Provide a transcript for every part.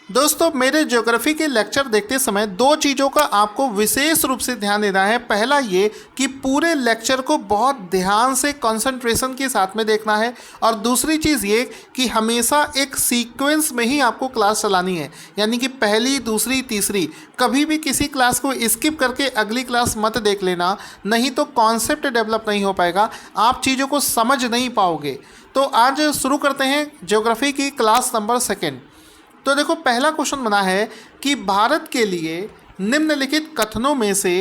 दोस्तों मेरे ज्योग्राफी के लेक्चर देखते समय दो चीज़ों का आपको विशेष रूप से ध्यान देना है। पहला ये कि पूरे लेक्चर को बहुत ध्यान से कंसंट्रेशन के साथ में देखना है, और दूसरी चीज़ ये कि हमेशा एक सीक्वेंस में ही आपको क्लास चलानी है, यानी कि पहली, दूसरी, तीसरी। कभी भी किसी क्लास को स्किप करके अगली क्लास मत देख लेना, नहीं तो कॉन्सेप्ट डेवलप नहीं हो पाएगा, आप चीज़ों को समझ नहीं पाओगे। तो आज शुरू करते हैं ज्योग्राफी की क्लास नंबर 2। तो देखो पहला क्वेश्चन बना है कि भारत के लिए निम्नलिखित कथनों में से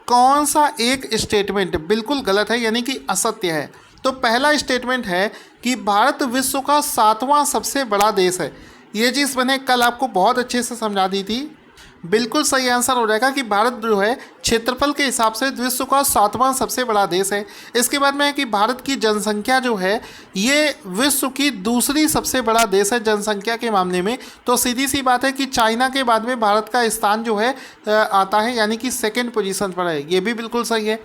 कौन सा एक स्टेटमेंट बिल्कुल गलत है, यानी कि असत्य है। तो पहला स्टेटमेंट है कि भारत विश्व का 7वां सबसे बड़ा देश है। ये चीज़ मैंने कल आपको बहुत अच्छे से समझा दी थी। बिल्कुल सही आंसर हो जाएगा कि भारत जो है क्षेत्रफल के हिसाब से विश्व का 7वां सबसे बड़ा देश है। इसके बाद में है कि भारत की जनसंख्या जो है ये विश्व की दूसरी सबसे बड़ा देश है जनसंख्या के मामले में। तो सीधी सी बात है कि चाइना के बाद में भारत का स्थान जो है आता है, यानी कि 2nd पोजीशन पर है। ये भी बिल्कुल सही है।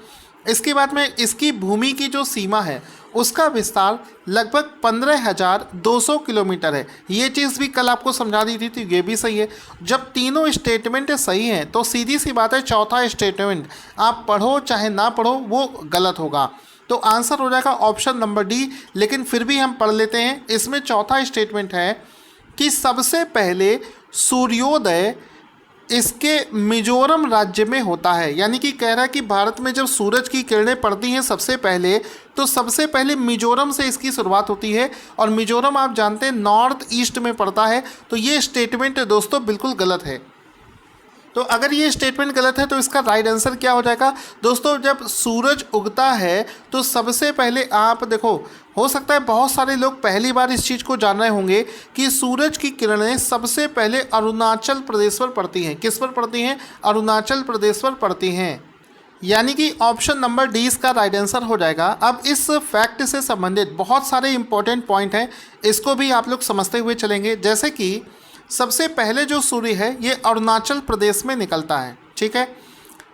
इसके बाद में इसकी भूमि की जो सीमा है उसका विस्तार लगभग 15,200 किलोमीटर है। ये चीज़ भी कल आपको समझा दी थी, तो ये भी सही है। जब तीनों स्टेटमेंट सही हैं तो सीधी सी बात है चौथा स्टेटमेंट आप पढ़ो चाहे ना पढ़ो वो गलत होगा। तो आंसर हो जाएगा ऑप्शन नंबर डी। लेकिन फिर भी हम पढ़ लेते हैं। इसमें चौथा स्टेटमेंट है कि सबसे पहले सूर्योदय इसके मिजोरम राज्य में होता है, यानी कि कह रहा है कि भारत में जब सूरज की किरणें पड़ती हैं सबसे पहले, तो सबसे पहले मिजोरम से इसकी शुरुआत होती है, और मिजोरम आप जानते हैं नॉर्थ ईस्ट में पड़ता है। तो ये स्टेटमेंट दोस्तों बिल्कुल गलत है। तो अगर ये स्टेटमेंट गलत है तो इसका राइट आंसर क्या हो जाएगा दोस्तों? जब सूरज उगता है तो सबसे पहले आप देखो, हो सकता है बहुत सारे लोग पहली बार इस चीज़ को जान रहे होंगे कि सूरज की किरणें सबसे पहले अरुणाचल प्रदेश पर पड़ती हैं। किस पर पड़ती हैं? अरुणाचल प्रदेश पर पड़ती हैं, यानी कि ऑप्शन नंबर डी इसका राइट आंसर हो जाएगा। अब इस फैक्ट से संबंधित बहुत सारे इंपॉर्टेंट पॉइंट हैं, इसको भी आप लोग समझते हुए चलेंगे। जैसे कि सबसे पहले जो सूर्य है ये अरुणाचल प्रदेश में निकलता है, ठीक है।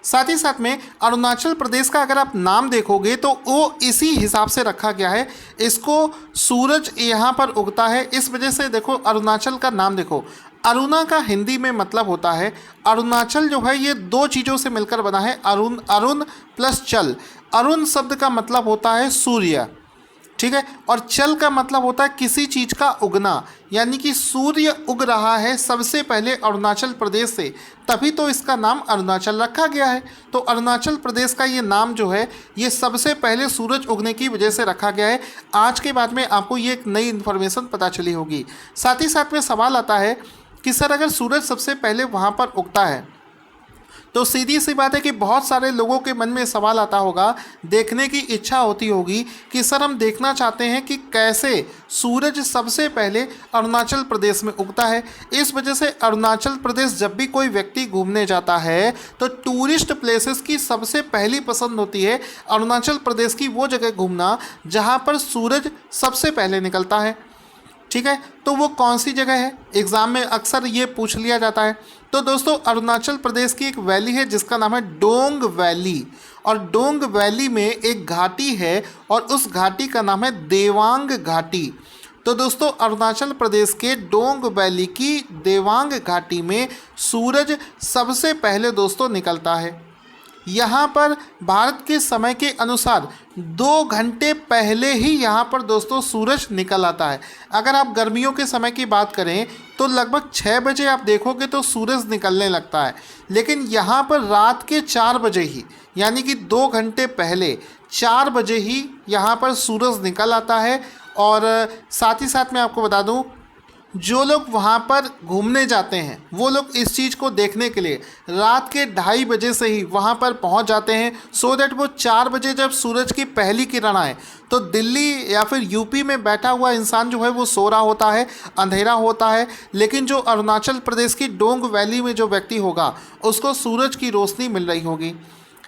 साथ ही साथ में अरुणाचल प्रदेश का अगर आप नाम देखोगे तो वो इसी हिसाब से रखा गया है। इसको सूरज यहाँ पर उगता है, इस वजह से देखो अरुणाचल का नाम देखो। अरुणा का हिंदी में मतलब होता है, अरुणाचल जो है ये दो चीज़ों से मिलकर बना है, अरुण, अरुण प्लस चल। अरुण शब्द का मतलब होता है सूर्य, ठीक है, और चल का मतलब होता है किसी चीज़ का उगना, यानी कि सूर्य उग रहा है सबसे पहले अरुणाचल प्रदेश से, तभी तो इसका नाम अरुणाचल रखा गया है। तो अरुणाचल प्रदेश का ये नाम जो है ये सबसे पहले सूरज उगने की वजह से रखा गया है। आज के बाद में आपको ये एक नई इन्फॉर्मेशन पता चली होगी। साथ ही साथ में सवाल आता है कि सर अगर सूरज सबसे पहले वहाँ पर उगता है तो सीधी सी बात है कि बहुत सारे लोगों के मन में सवाल आता होगा, देखने की इच्छा होती होगी कि सर हम देखना चाहते हैं कि कैसे सूरज सबसे पहले अरुणाचल प्रदेश में उगता है। इस वजह से अरुणाचल प्रदेश जब भी कोई व्यक्ति घूमने जाता है तो टूरिस्ट प्लेसेस की सबसे पहली पसंद होती है अरुणाचल प्रदेश की वो जगह घूमना जहाँ पर सूरज सबसे पहले निकलता है, ठीक है। तो वो कौन सी जगह है? एग्ज़ाम में अक्सर ये पूछ लिया जाता है। तो दोस्तों अरुणाचल प्रदेश की एक वैली है जिसका नाम है डोंग वैली, और डोंग वैली में एक घाटी है और उस घाटी का नाम है देवांग घाटी। तो दोस्तों अरुणाचल प्रदेश के डोंग वैली की देवांग घाटी में सूरज सबसे पहले दोस्तों निकलता है। यहाँ पर भारत के समय के अनुसार 2 घंटे पहले ही यहाँ पर दोस्तों सूरज निकल आता है। अगर आप गर्मियों के समय की बात करें तो लगभग 6 बजे आप देखोगे तो सूरज निकलने लगता है, लेकिन यहाँ पर रात के 4 बजे ही, यानी कि 2 घंटे पहले 4 बजे ही यहाँ पर सूरज निकल आता है। और साथ ही साथ मैं आपको बता दूँ, जो लोग वहाँ पर घूमने जाते हैं वो लोग इस चीज़ को देखने के लिए रात के 2:30 बजे से ही वहाँ पर पहुँच जाते हैं, सो दैट वो 4 बजे जब सूरज की पहली किरण आए तो दिल्ली या फिर यूपी में बैठा हुआ इंसान जो है वो सो रहा होता है, अंधेरा होता है, लेकिन जो अरुणाचल प्रदेश की डोंग वैली में जो व्यक्ति होगा उसको सूरज की रोशनी मिल रही होगी।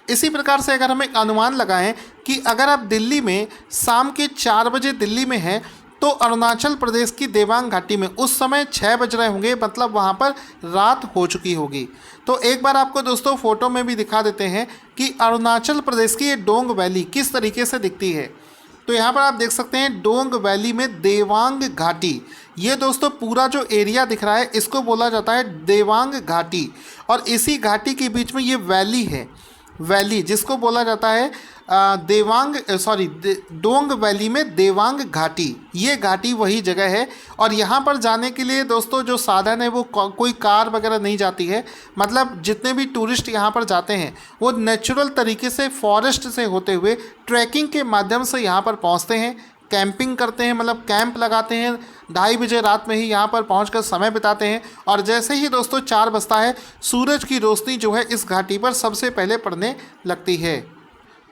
इसी प्रकार से अगर हम एक अनुमान लगाएं कि अगर आप दिल्ली में शाम के 4 बजे दिल्ली में हैं तो अरुणाचल प्रदेश की देवांग घाटी में उस समय 6 बज रहे होंगे, मतलब वहाँ पर रात हो चुकी होगी। तो एक बार आपको दोस्तों फ़ोटो में भी दिखा देते हैं कि अरुणाचल प्रदेश की ये डोंग वैली किस तरीके से दिखती है। तो यहाँ पर आप देख सकते हैं डोंग वैली में देवांग घाटी, ये दोस्तों पूरा जो एरिया दिख रहा है इसको बोला जाता है देवांग घाटी। और इसी घाटी के बीच में ये वैली है, वैली जिसको बोला जाता है डोंग वैली में देवांग घाटी, ये घाटी वही जगह है। और यहाँ पर जाने के लिए दोस्तों जो साधन है वो कोई कार वगैरह नहीं जाती है, मतलब जितने भी टूरिस्ट यहाँ पर जाते हैं वो नेचुरल तरीके से फॉरेस्ट से होते हुए ट्रैकिंग के माध्यम से यहाँ पर पहुँचते हैं, कैंपिंग करते हैं, मतलब कैंप लगाते हैं, 2:30 बजे रात में ही यहाँ पर पहुँचकर समय बिताते हैं। और जैसे ही दोस्तों 4 बजता है सूरज की रोशनी जो है इस घाटी पर सबसे पहले पड़ने लगती है।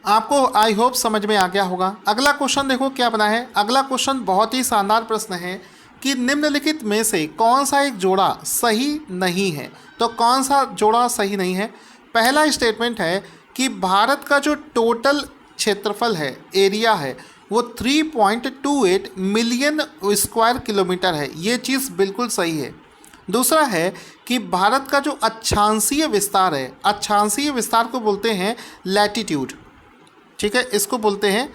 आपको आई होप समझ में आ गया होगा। अगला क्वेश्चन देखो क्या बना है। अगला क्वेश्चन बहुत ही शानदार प्रश्न है कि निम्नलिखित में से कौन सा एक जोड़ा सही नहीं है। तो कौन सा जोड़ा सही नहीं है? पहला स्टेटमेंट है कि भारत का जो टोटल क्षेत्रफल है, एरिया है, वो 3.28 मिलियन स्क्वायर किलोमीटर है, ये चीज़ बिल्कुल सही है। दूसरा है कि भारत का जो अक्षांशीय विस्तार है, अक्षांशीय विस्तार को बोलते हैं लैटीट्यूड, ठीक है, इसको बोलते हैं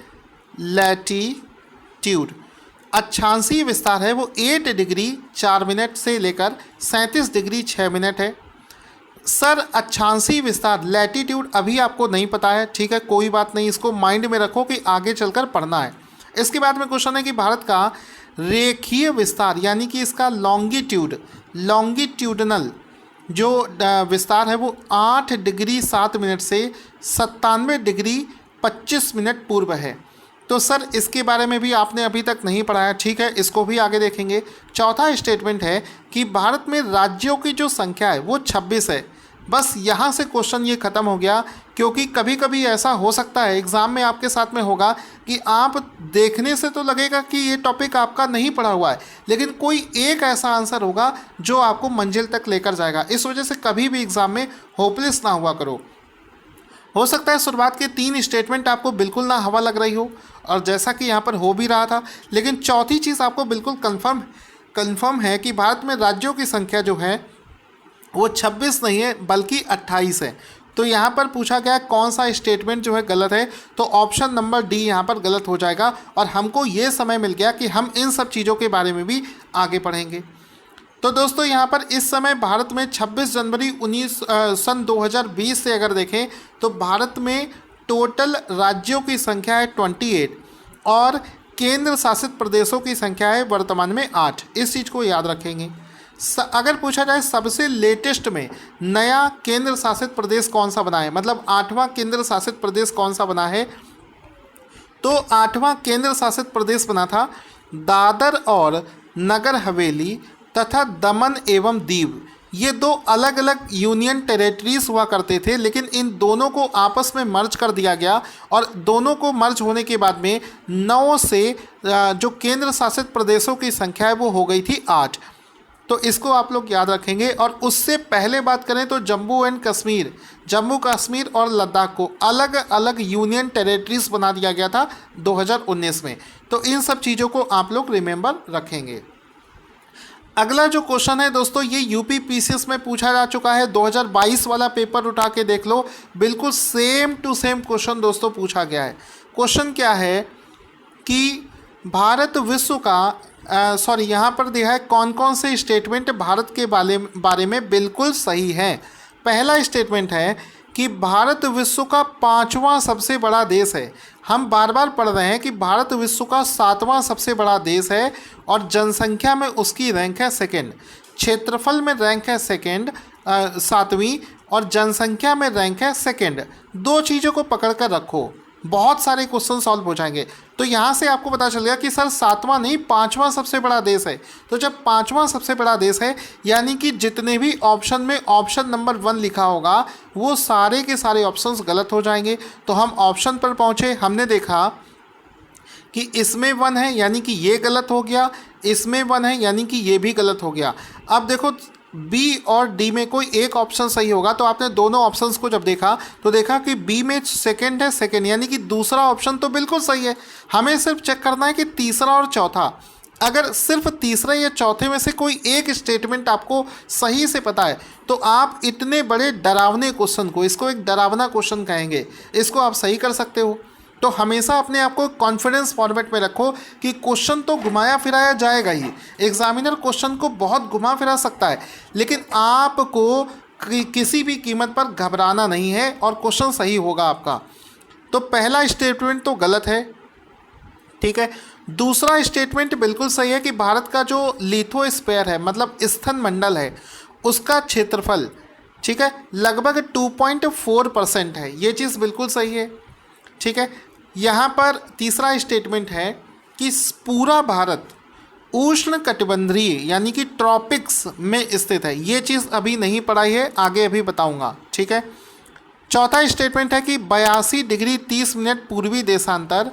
लैटीट्यूड। अक्षांशीय विस्तार है वो 8 डिग्री 4 मिनट से लेकर 37 डिग्री 6 मिनट है। सर अक्षांशीय विस्तार लैटीट्यूड अभी आपको नहीं पता है, ठीक है, कोई बात नहीं, इसको माइंड में रखो कि आगे चलकर पढ़ना है। इसके बाद में क्वेश्चन है कि भारत का रेखीय विस्तार यानी कि इसका लॉन्गिट्यूडनल जो विस्तार है वो 8 डिग्री 7 मिनट से 97 डिग्री 25 मिनट पूर्व है। तो सर इसके बारे में भी आपने अभी तक नहीं पढ़ा है, ठीक है, इसको भी आगे देखेंगे। चौथा स्टेटमेंट है कि भारत में राज्यों की जो संख्या है वो 26 है। बस यहाँ से क्वेश्चन ये ख़त्म हो गया, क्योंकि कभी कभी ऐसा हो सकता है एग्ज़ाम में आपके साथ में होगा कि आप देखने से तो लगेगा कि ये टॉपिक आपका नहीं पढ़ा हुआ है, लेकिन कोई एक ऐसा आंसर होगा जो आपको मंजिल तक लेकर जाएगा। इस वजह से कभी भी एग्ज़ाम में होपलेस ना हुआ करो। हो सकता है शुरुआत के 3 स्टेटमेंट आपको बिल्कुल ना हवा लग रही हो, और जैसा कि यहाँ पर हो भी रहा था, लेकिन चौथी चीज़ आपको बिल्कुल कंफर्म है कि भारत में राज्यों की संख्या जो है वो 26 नहीं है बल्कि 28 है। तो यहाँ पर पूछा गया कौन सा स्टेटमेंट जो है गलत है, तो ऑप्शन नंबर डी यहाँ पर गलत हो जाएगा। और हमको ये समय मिल गया कि हम इन सब चीज़ों के बारे में भी आगे पढ़ेंगे। तो दोस्तों यहाँ पर इस समय भारत में 26 जनवरी सन 2020 से अगर देखें तो भारत में टोटल राज्यों की संख्या है 28 और केंद्र शासित प्रदेशों की संख्या है वर्तमान में 8। इस चीज़ को याद रखेंगे। अगर पूछा जाए सबसे लेटेस्ट में नया केंद्र शासित प्रदेश कौन सा बना है, मतलब 8वां केंद्र शासित प्रदेश कौन सा बना है, तो 8वां केंद्र शासित प्रदेश बना था दादर और नगर हवेली तथा दमन एवं दीव। ये 2 अलग अलग यूनियन टेरिटरीज हुआ करते थे, लेकिन इन दोनों को आपस में मर्ज कर दिया गया और दोनों को मर्ज होने के बाद में 9 से जो केंद्र शासित प्रदेशों की संख्या है वो हो गई थी 8। तो इसको आप लोग याद रखेंगे। और उससे पहले बात करें तो जम्मू कश्मीर और लद्दाख को अलग अलग यूनियन टेरिटरीज बना दिया गया था 2019 में। तो इन सब चीज़ों को आप लोग रिमेंबर रखेंगे। अगला जो क्वेश्चन है दोस्तों ये यूपी पीसीएस में पूछा जा चुका है, 2022 वाला पेपर उठा के देख लो, बिल्कुल सेम टू सेम क्वेश्चन दोस्तों पूछा गया है। क्वेश्चन क्या है कि भारत विश्व का यहाँ पर दिया है कौन कौन से स्टेटमेंट भारत के बारे में बिल्कुल सही है। पहला स्टेटमेंट है कि भारत विश्व का 5वां सबसे बड़ा देश है। हम बार बार पढ़ रहे हैं कि भारत विश्व का 7वां सबसे बड़ा देश है और जनसंख्या में उसकी रैंक है सेकंड, क्षेत्रफल में रैंक है सेकंड 7वीं और जनसंख्या में रैंक है सेकंड। 2 चीज़ों को पकड़ कर रखो, बहुत सारे क्वेश्चन सॉल्व हो जाएंगे। तो यहाँ से आपको पता चल गया कि सर 7वां नहीं 5वां सबसे बड़ा देश है। तो जब 5वां सबसे बड़ा देश है यानी कि जितने भी ऑप्शन में ऑप्शन नंबर 1 लिखा होगा वो सारे के सारे ऑप्शंस गलत हो जाएंगे। तो हम ऑप्शन पर पहुँचे, हमने देखा कि इसमें 1 है यानी कि ये गलत हो गया, इसमें 1 है यानी कि ये भी गलत हो गया। अब देखो बी और डी में कोई एक ऑप्शन सही होगा, तो आपने दोनों ऑप्शंस को जब देखा तो देखा कि बी में सेकंड है सेकंड, यानी कि दूसरा ऑप्शन तो बिल्कुल सही है। हमें सिर्फ चेक करना है कि तीसरा और चौथा, अगर सिर्फ तीसरे या चौथे में से कोई एक स्टेटमेंट आपको सही से पता है तो आप इतने बड़े डरावने क्वेश्चन को, इसको एक डरावना क्वेश्चन कहेंगे, इसको आप सही कर सकते हो। तो हमेशा अपने आप को कॉन्फिडेंस फॉर्मेट में रखो कि क्वेश्चन तो घुमाया फिराया जाएगा ही, एग्जामिनर क्वेश्चन को बहुत घुमा फिरा सकता है, लेकिन आपको किसी भी कीमत पर घबराना नहीं है और क्वेश्चन सही होगा आपका। तो पहला स्टेटमेंट तो गलत है, ठीक है। दूसरा स्टेटमेंट बिल्कुल सही है कि भारत का जो लिथोस्फीयर है, मतलब स्तन मंडल है, उसका क्षेत्रफल, ठीक है, लगभग 2.4% है। ये चीज़ बिल्कुल सही है, ठीक है। यहाँ पर तीसरा स्टेटमेंट है कि पूरा भारत उष्ण कटिबंधीय यानी कि ट्रॉपिक्स में स्थित है। ये चीज़ अभी नहीं पढ़ाई है, आगे अभी बताऊँगा, ठीक है। चौथा स्टेटमेंट है कि 82 डिग्री 30 मिनट पूर्वी देशांतर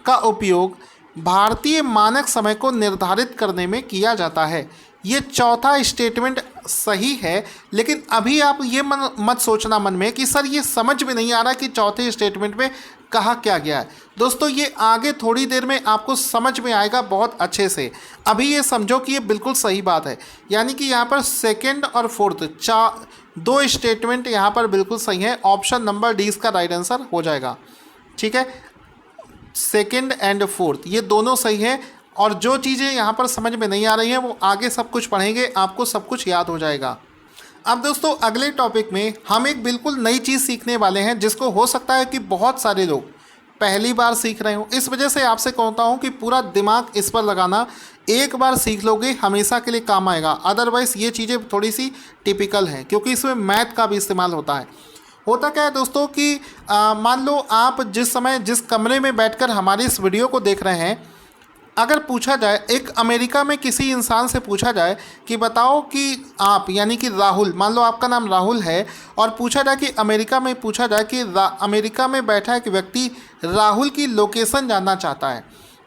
का उपयोग भारतीय मानक समय को निर्धारित करने में किया जाता है। ये चौथा स्टेटमेंट सही है, लेकिन अभी आप ये मत सोचना मन में कि सर ये समझ में नहीं आ रहा कि चौथे स्टेटमेंट में कहा क्या गया है। दोस्तों ये आगे थोड़ी देर में आपको समझ में आएगा बहुत अच्छे से। अभी ये समझो कि ये बिल्कुल सही बात है, यानी कि यहाँ पर सेकंड और फोर्थ दो स्टेटमेंट यहाँ पर बिल्कुल सही है। ऑप्शन नंबर डी इसका राइट आंसर हो जाएगा, ठीक है। सेकंड एंड फोर्थ ये दोनों सही है, और जो चीज़ें यहाँ पर समझ में नहीं आ रही हैं वो आगे सब कुछ पढ़ेंगे, आपको सब कुछ याद हो जाएगा। अब दोस्तों अगले टॉपिक में हम एक बिल्कुल नई चीज़ सीखने वाले हैं, जिसको हो सकता है कि बहुत सारे लोग पहली बार सीख रहे हो। इस वजह से आपसे कहता हूँ कि पूरा दिमाग इस पर लगाना, एक बार सीख लोगे हमेशा के लिए काम आएगा। अदरवाइज़ ये चीज़ें थोड़ी सी टिपिकल हैं, क्योंकि इसमें मैथ का भी इस्तेमाल होता है। होता क्या है दोस्तों कि मान लो आप जिस समय जिस कमरे में बैठकर हमारी इस वीडियो को देख रहे हैं, अगर पूछा जाए, एक अमेरिका में किसी इंसान से पूछा जाए कि बताओ कि आप, यानी कि राहुल, मान लो आपका नाम राहुल है, और पूछा जाए कि अमेरिका में पूछा जाए कि अमेरिका में बैठा एक व्यक्ति राहुल की लोकेशन जानना चाहता है,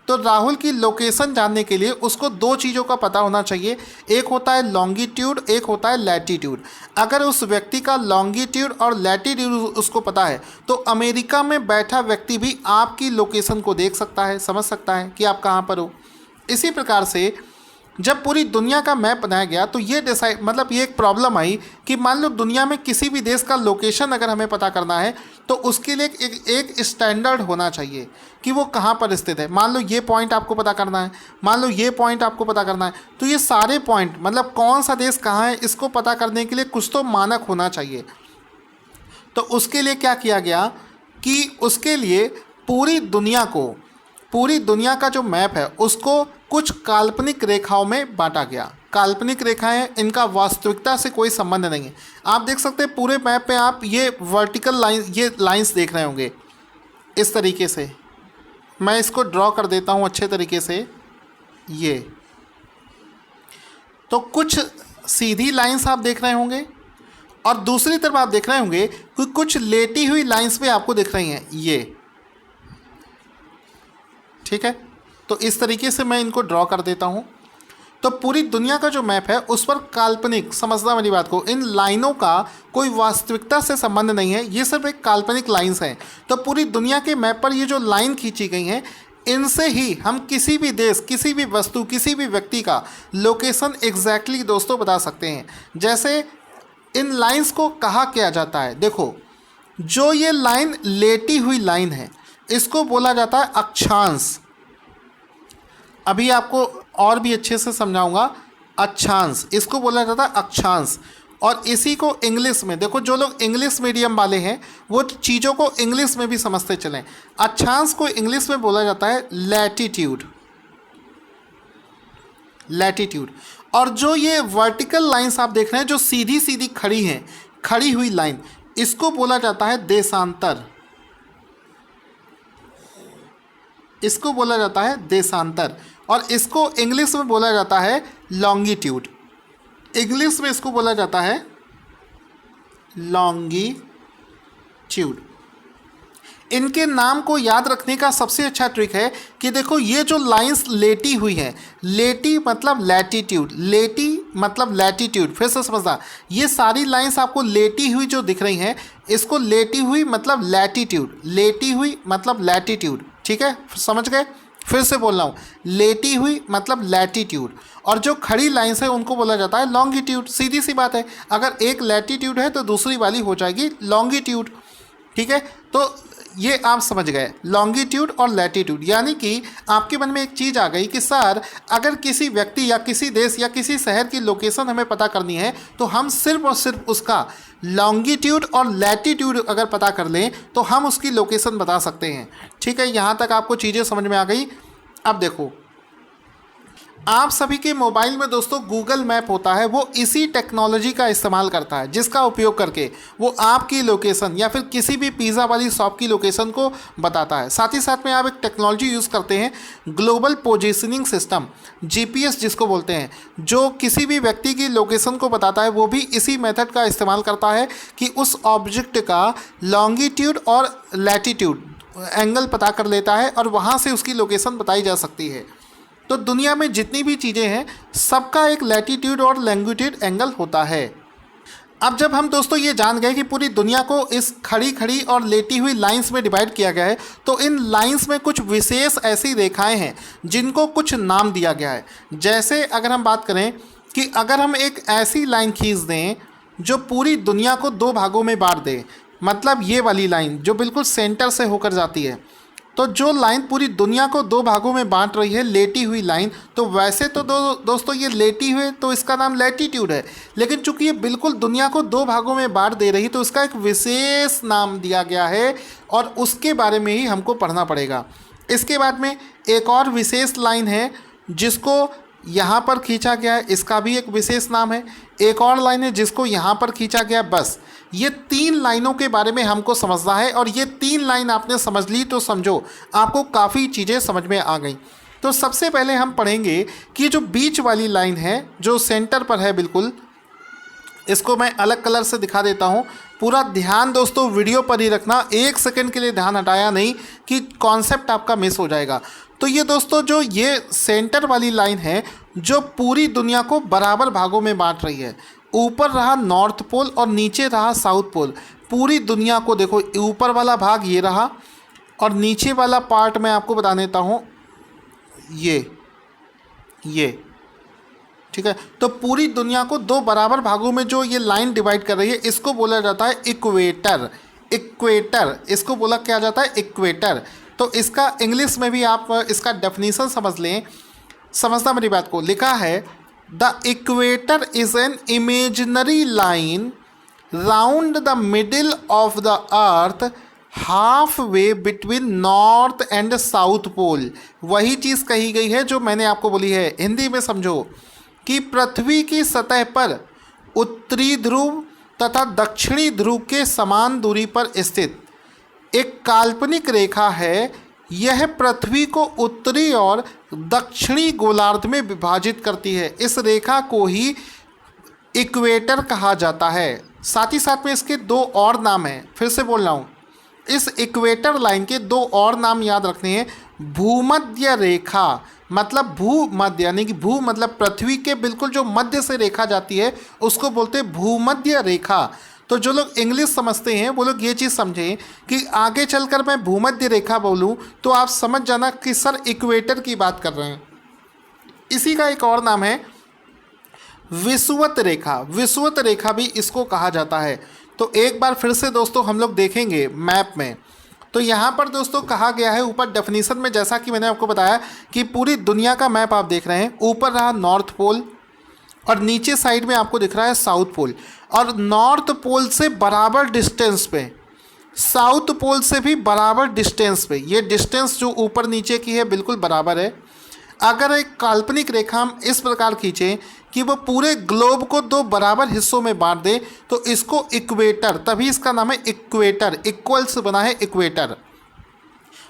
तो राहुल की लोकेशन जानने के लिए उसको दो चीज़ों का पता होना चाहिए। एक होता है लॉन्गिट्यूड, एक होता है लैटीट्यूड। अगर उस व्यक्ति का लॉन्गिट्यूड और लैटीट्यूड उसको पता है, तो अमेरिका में बैठा व्यक्ति भी आपकी लोकेशन को देख सकता है, समझ सकता है कि आप कहाँ पर हो। इसी प्रकार से जब पूरी दुनिया का मैप बनाया गया, तो ये डिसाइड, मतलब ये एक प्रॉब्लम आई कि मान लो दुनिया में किसी भी देश का लोकेशन अगर हमें पता करना है, तो उसके लिए एक स्टैंडर्ड होना चाहिए कि वो कहाँ पर स्थित है। मान लो ये पॉइंट आपको पता करना है, मान लो ये पॉइंट आपको पता करना है, तो ये सारे पॉइंट, मतलब कौन सा देश कहाँ है, इसको पता करने के लिए कुछ तो मानक होना चाहिए। तो उसके लिए क्या किया गया कि उसके लिए पूरी दुनिया का जो मैप है उसको कुछ काल्पनिक रेखाओं में बांटा गया। काल्पनिक रेखाएं, इनका वास्तविकता से कोई संबंध नहीं है। आप देख सकते हैं पूरे मैप पे आप ये वर्टिकल लाइन, ये लाइंस देख रहे होंगे इस तरीके से। मैं इसको ड्रॉ कर देता हूँ अच्छे तरीके से। ये तो कुछ सीधी लाइंस आप देख रहे होंगे, और दूसरी तरफ आप देख रहे होंगे कि कुछ लेटी हुई लाइंस भी आपको दिख रही हैं, ये, ठीक है। तो इस तरीके से मैं इनको ड्रॉ कर देता हूँ। तो पूरी दुनिया का जो मैप है उस पर काल्पनिक, समझना मेरी बात को, इन लाइनों का कोई वास्तविकता से संबंध नहीं है, ये सिर्फ एक काल्पनिक लाइंस हैं। तो पूरी दुनिया के मैप पर ये जो लाइन खींची गई हैं, इनसे ही हम किसी भी देश, किसी भी वस्तु, किसी भी व्यक्ति का लोकेशन एग्जैक्टली दोस्तों बता सकते हैं। जैसे इन लाइंस को कहा किया जाता है, देखो जो ये लाइन लेटी हुई लाइन है इसको बोला जाता है अक्षांश। अभी आपको और भी अच्छे से समझाऊंगा। अक्षांश, इसको बोला जाता है अक्षांश। और इसी को इंग्लिश में, देखो जो लोग इंग्लिश मीडियम वाले हैं वो चीज़ों को इंग्लिश में भी समझते चलें। अक्षांश को इंग्लिश में बोला जाता है लैटीट्यूड। लैटीट्यूड। और जो ये वर्टिकल लाइंस आप देख रहे हैं जो सीधी सीधी खड़ी हैं, खड़ी हुई लाइन, इसको बोला जाता है देशांतर। इसको बोला जाता है देशांतर, और इसको इंग्लिश में बोला जाता है लॉन्गिट्यूड। इंग्लिश में इसको बोला जाता है लॉन्गिट्यूड। इनके नाम को याद रखने का सबसे अच्छा ट्रिक है कि देखो ये जो लाइंस लेटी हुई हैं, लेटी मतलब लैटीट्यूड, लेटी मतलब लैटीट्यूड, फिर से समझना, ये सारी लाइंस आपको लेटी हुई जो दिख रही हैं, इसको लेटी हुई मतलब लैटीट्यूड, लेटी हुई मतलब लैटीट्यूड, ठीक है, समझ गए। फिर से बोल रहा हूँ, लेटी हुई मतलब लैटीट्यूड, और जो खड़ी लाइंस है उनको बोला जाता है लॉन्गिट्यूड। सीधी सी बात है, अगर एक लैटीट्यूड है तो दूसरी वाली हो जाएगी लॉन्गिट्यूड, ठीक है। तो ये आप समझ गए लॉन्गिट्यूड और लैटिट्यूड, यानी कि आपके मन में एक चीज़ आ गई कि सर अगर किसी व्यक्ति या किसी देश या किसी शहर की लोकेशन हमें पता करनी है तो हम सिर्फ और सिर्फ उसका लॉन्गिट्यूड और लैटिट्यूड अगर पता कर लें तो हम उसकी लोकेशन बता सकते हैं। ठीक है, यहाँ तक आपको चीज़ें समझ में आ गई। अब देखो, आप सभी के मोबाइल में दोस्तों गूगल मैप होता है, वो इसी टेक्नोलॉजी का इस्तेमाल करता है, जिसका उपयोग करके वो आपकी लोकेशन या फिर किसी भी पिज़्ज़ा वाली शॉप की लोकेशन को बताता है। साथ ही साथ में आप एक टेक्नोलॉजी यूज़ करते हैं, ग्लोबल पोजीशनिंग सिस्टम, जीपीएस जिसको बोलते हैं, जो किसी भी व्यक्ति की लोकेशन को बताता है। वो भी इसी मेथड का इस्तेमाल करता है कि उस ऑब्जेक्ट का लॉन्गिट्यूड और लैटिट्यूड एंगल पता कर लेता है और वहाँ से उसकी लोकेशन बताई जा सकती है। तो दुनिया में जितनी भी चीज़ें हैं सबका एक लैटिट्यूड और लॉन्गिट्यूड एंगल होता है। अब जब हम दोस्तों ये जान गए कि पूरी दुनिया को इस खड़ी खड़ी और लेटी हुई लाइंस में डिवाइड किया गया है, तो इन लाइंस में कुछ विशेष ऐसी रेखाएं हैं जिनको कुछ नाम दिया गया है। जैसे अगर हम बात करें कि अगर हम एक ऐसी लाइन खींच दें जो पूरी दुनिया को दो भागों में बांट दे, मतलब ये वाली लाइन जो बिल्कुल सेंटर से होकर जाती है, तो जो लाइन पूरी दुनिया को दो भागों में बांट रही है, लेटी हुई लाइन, तो वैसे तो दोस्तों ये लेटी हुई तो इसका नाम लैटिट्यूड है, लेकिन चूंकि ये बिल्कुल दुनिया को दो भागों में बांट दे रही तो इसका एक विशेष नाम दिया गया है और उसके बारे में ही हमको पढ़ना पड़ेगा। इसके बाद में एक और विशेष लाइन है जिसको यहाँ पर खींचा गया है, इसका भी एक विशेष नाम है। एक और लाइन है जिसको यहाँ पर खींचा गया। बस ये तीन लाइनों के बारे में हमको समझना है और ये तीन लाइन आपने समझ ली तो समझो आपको काफ़ी चीज़ें समझ में आ गई। तो सबसे पहले हम पढ़ेंगे कि जो बीच वाली लाइन है जो सेंटर पर है, बिल्कुल इसको मैं अलग कलर से दिखा देता हूँ। पूरा ध्यान दोस्तों वीडियो पर ही रखना, एक सेकंड के लिए ध्यान हटाया नहीं कि कॉन्सेप्ट आपका मिस हो जाएगा। तो ये दोस्तों जो ये सेंटर वाली लाइन है जो पूरी दुनिया को बराबर भागों में बांट रही है, ऊपर रहा नॉर्थ पोल और नीचे रहा साउथ पोल। पूरी दुनिया को देखो, ऊपर वाला भाग ये रहा और नीचे वाला पार्ट मैं आपको बता देता हूँ, ये ठीक है। तो पूरी दुनिया को दो बराबर भागों में जो ये लाइन डिवाइड कर रही है इसको बोला जाता है इक्वेटर। इक्वेटर इसको बोला क्या जाता है, इक्वेटर। तो इसका इंग्लिश में भी आप इसका डेफिनेशन समझ लें, समझना मेरी बात को। लिखा है the equator is an imaginary line round the middle of the earth half way between north and south pole. वही चीज़ कही गई है जो मैंने आपको बोली है। हिंदी में समझो कि पृथ्वी की सतह पर उत्तरी ध्रुव तथा दक्षिणी ध्रुव के समान दूरी पर स्थित एक काल्पनिक रेखा है। यह पृथ्वी को उत्तरी और दक्षिणी गोलार्ध में विभाजित करती है। इस रेखा को ही इक्वेटर कहा जाता है। साथ ही साथ में इसके दो और नाम हैं, फिर से बोल रहा हूँ, इस इक्वेटर लाइन के दो और नाम याद रखने हैं। भूमध्य रेखा, मतलब भूमध्य, यानी कि भू मतलब पृथ्वी के बिल्कुल जो मध्य से रेखा जाती है उसको बोलते हैं भूमध्य रेखा। तो जो लोग इंग्लिश समझते हैं वो लोग ये चीज़ समझें कि आगे चलकर मैं भूमध्य रेखा बोलूं तो आप समझ जाना कि सर इक्वेटर की बात कर रहे हैं। इसी का एक और नाम है विषुवत रेखा। विषुवत रेखा भी इसको कहा जाता है। तो एक बार फिर से दोस्तों हम लोग देखेंगे मैप में। तो यहाँ पर दोस्तों कहा गया है ऊपर डेफिनेशन में, जैसा कि मैंने आपको बताया कि पूरी दुनिया का मैप आप देख रहे हैं। ऊपर रहा नॉर्थ पोल और नीचे साइड में आपको दिख रहा है साउथ पोल। और नॉर्थ पोल से बराबर डिस्टेंस पे, साउथ पोल से भी बराबर डिस्टेंस पे, ये डिस्टेंस जो ऊपर नीचे की है बिल्कुल बराबर है। अगर एक काल्पनिक रेखा हम इस प्रकार खींचें कि वो पूरे ग्लोब को दो बराबर हिस्सों में बांट दे तो इसको इक्वेटर, तभी इसका नाम है इक्वेटर, इक्वल से बना है इक्वेटर।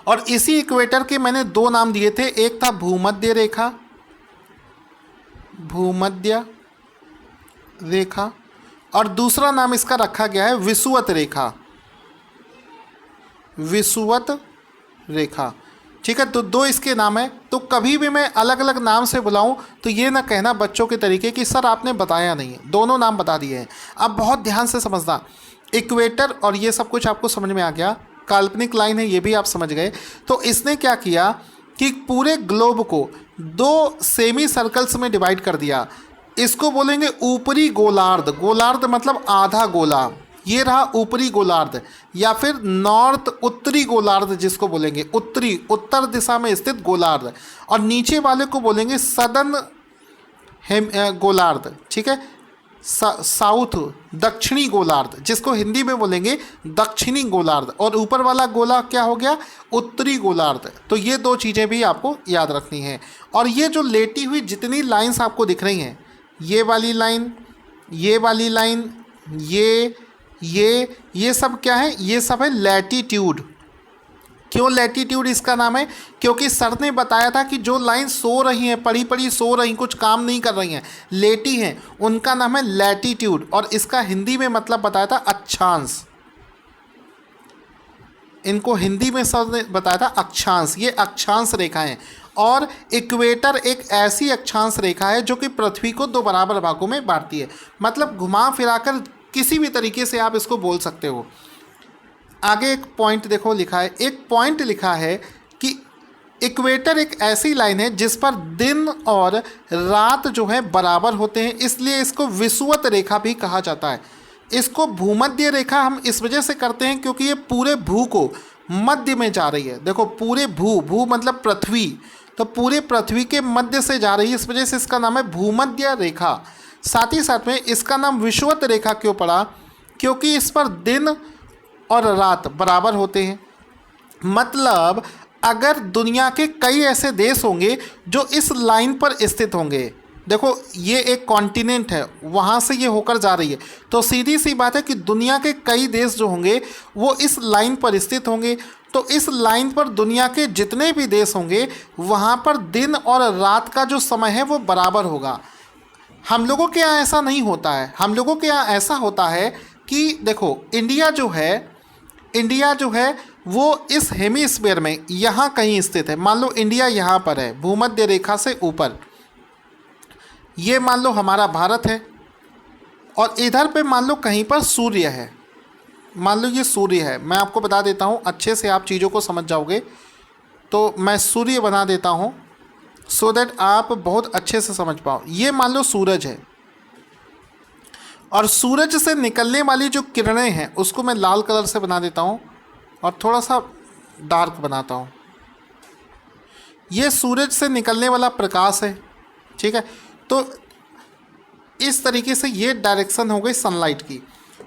और इसी इक्वेटर के मैंने दो नाम दिए थे, एक था भूमध्य रेखा, भूमध्य रेखा, और दूसरा नाम इसका रखा गया है विषुवत रेखा, विषुवत रेखा। ठीक है, तो दो इसके नाम है। तो कभी भी मैं अलग अलग नाम से बुलाऊं तो ये ना कहना बच्चों के तरीके कि सर आपने बताया नहीं है, दोनों नाम बता दिए हैं। अब बहुत ध्यान से समझना, इक्वेटर और ये सब कुछ आपको समझ में आ गया, काल्पनिक लाइन है ये भी आप समझ गए। तो इसने क्या किया कि पूरे ग्लोब को दो सेमी सर्कल्स में डिवाइड कर दिया। इसको बोलेंगे ऊपरी गोलार्ध, गोलार्ध मतलब आधा गोला, ये रहा ऊपरी गोलार्ध, या फिर नॉर्थ उत्तरी गोलार्ध जिसको बोलेंगे, उत्तरी उत्तर दिशा में स्थित गोलार्ध, और नीचे वाले को बोलेंगे सदर्न गोलार्ध, ठीक है, साउथ दक्षिणी गोलार्ध जिसको हिंदी में बोलेंगे दक्षिणी गोलार्ध, और ऊपर वाला गोला क्या हो गया, उत्तरी गोलार्ध। तो ये दो चीज़ें भी आपको याद रखनी है। और ये जो लेटी हुई जितनी लाइंस आपको दिख रही हैं, ये वाली लाइन, ये वाली लाइन, ये सब क्या है, ये सब है लैटीट्यूड। क्यों लैटीट्यूड इसका नाम है, क्योंकि सर ने बताया था कि जो लाइन सो रही हैं, पड़ी पड़ी सो रही, कुछ काम नहीं कर रही हैं, लेटी हैं, उनका नाम है लैटीट्यूड, और इसका हिंदी में मतलब बताया था अक्षांश। इनको हिंदी में सर ने बताया था अक्षांश। ये अक्षांश रेखा है। और इक्वेटर एक ऐसी अक्षांश रेखा है जो कि पृथ्वी को दो बराबर भागों में बांटती है, मतलब घुमा फिराकर किसी भी तरीके से आप इसको बोल सकते हो। आगे एक पॉइंट देखो लिखा है, एक पॉइंट लिखा है कि इक्वेटर एक ऐसी लाइन है जिस पर दिन और रात जो है बराबर होते हैं, इसलिए इसको विषुवत रेखा भी कहा जाता है। इसको भूमध्य रेखा हम इस वजह से करते हैं क्योंकि ये पूरे भू को मध्य में जा रही है। देखो पूरे भू मतलब पृथ्वी, तो पूरे पृथ्वी के मध्य से जा रही है, इस वजह से इसका नाम है भूमध्य रेखा। साथ ही साथ में इसका नाम विषुवत रेखा क्यों पड़ा, क्योंकि इस पर दिन और रात बराबर होते हैं। मतलब अगर दुनिया के कई ऐसे देश होंगे जो इस लाइन पर स्थित होंगे, देखो ये एक कॉन्टिनेंट है, वहाँ से ये होकर जा रही है, तो सीधी सी बात है कि दुनिया के कई देश जो होंगे वो इस लाइन पर स्थित होंगे। तो इस लाइन पर दुनिया के जितने भी देश होंगे वहाँ पर दिन और रात का जो समय है वो बराबर होगा। हम लोगों के यहाँ ऐसा नहीं होता है। हम लोगों के यहाँ ऐसा होता है कि देखो इंडिया जो है वो इस हेमिस्फीयर में यहाँ कहीं स्थित है। मान लो इंडिया यहाँ पर है भूमध्य रेखा से ऊपर, ये मान लो हमारा भारत है, और इधर पे मान लो कहीं पर सूर्य है, मान लो ये सूर्य है। मैं आपको बता देता हूँ, अच्छे से आप चीज़ों को समझ जाओगे, तो मैं सूर्य बना देता हूँ सो दैट आप बहुत अच्छे से समझ पाओ। ये मान लो सूरज है, और सूरज से निकलने वाली जो किरणें हैं उसको मैं लाल कलर से बना देता हूँ और थोड़ा सा डार्क बनाता हूँ। ये सूरज से निकलने वाला प्रकाश है, ठीक है। तो इस तरीके से ये डायरेक्शन हो गई सनलाइट की।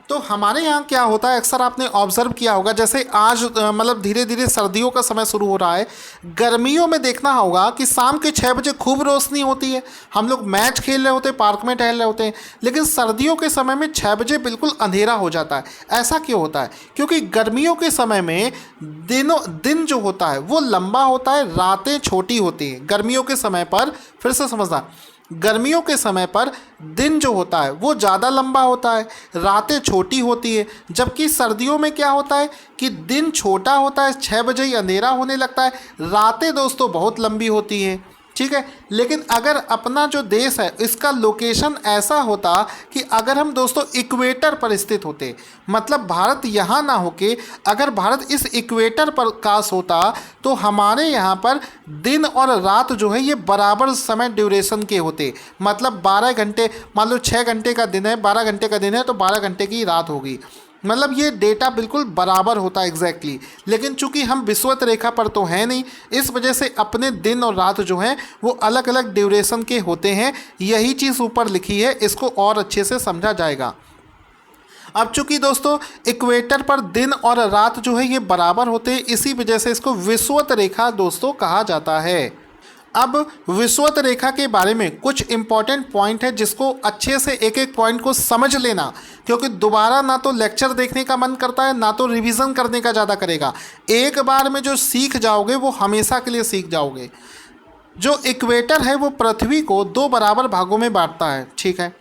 तो हमारे यहाँ क्या होता है, अक्सर आपने ऑब्जर्व किया होगा, जैसे आज मतलब धीरे धीरे सर्दियों का समय शुरू हो रहा है, गर्मियों में देखना होगा कि शाम के 6 बजे खूब रोशनी होती है, हम लोग मैच खेल रहे होते हैं, पार्क में टहल रहे होते हैं, लेकिन सर्दियों के समय में 6 बजे बिल्कुल अंधेरा हो जाता है। ऐसा क्यों होता है, क्योंकि गर्मियों के समय में दिन जो होता है वो लंबा होता है, रातें छोटी होती हैं। गर्मियों के समय पर, फिर से समझना, गर्मियों के समय पर दिन जो होता है वो ज़्यादा लंबा होता है, रातें छोटी होती है। जबकि सर्दियों में क्या होता है कि दिन छोटा होता है, 6 बजे ही अंधेरा होने लगता है, रातें दोस्तों बहुत लंबी होती हैं, ठीक है। लेकिन अगर अपना जो देश है इसका लोकेशन ऐसा होता कि अगर हम दोस्तों इक्वेटर पर स्थित होते, मतलब भारत यहाँ ना होके अगर भारत इस इक्वेटर पर काश होता, तो हमारे यहाँ पर दिन और रात जो है ये बराबर समय ड्यूरेशन के होते। मतलब 12 घंटे, मान लो 6 घंटे का दिन है, 12 घंटे का दिन है, तो 12 घंटे की रात होगी। मतलब ये डेटा बिल्कुल बराबर होता है एग्जैक्टली। लेकिन चूंकि हम विषुवत रेखा पर तो हैं नहीं, इस वजह से अपने दिन और रात जो हैं वो अलग अलग ड्यूरेशन के होते हैं। यही चीज़ ऊपर लिखी है, इसको और अच्छे से समझा जाएगा। अब चूंकि दोस्तों इक्वेटर पर दिन और रात जो है ये बराबर होते हैं, इसी वजह से इसको विषुवत रेखा दोस्तों कहा जाता है। अब विषुवत रेखा के बारे में कुछ इंपॉर्टेंट पॉइंट है जिसको अच्छे से एक एक पॉइंट को समझ लेना, क्योंकि दोबारा ना तो लेक्चर देखने का मन करता है ना तो रिवीजन करने का ज़्यादा करेगा। एक बार में जो सीख जाओगे वो हमेशा के लिए सीख जाओगे। जो इक्वेटर है वो पृथ्वी को 2 बराबर भागों में बांटता है, ठीक है।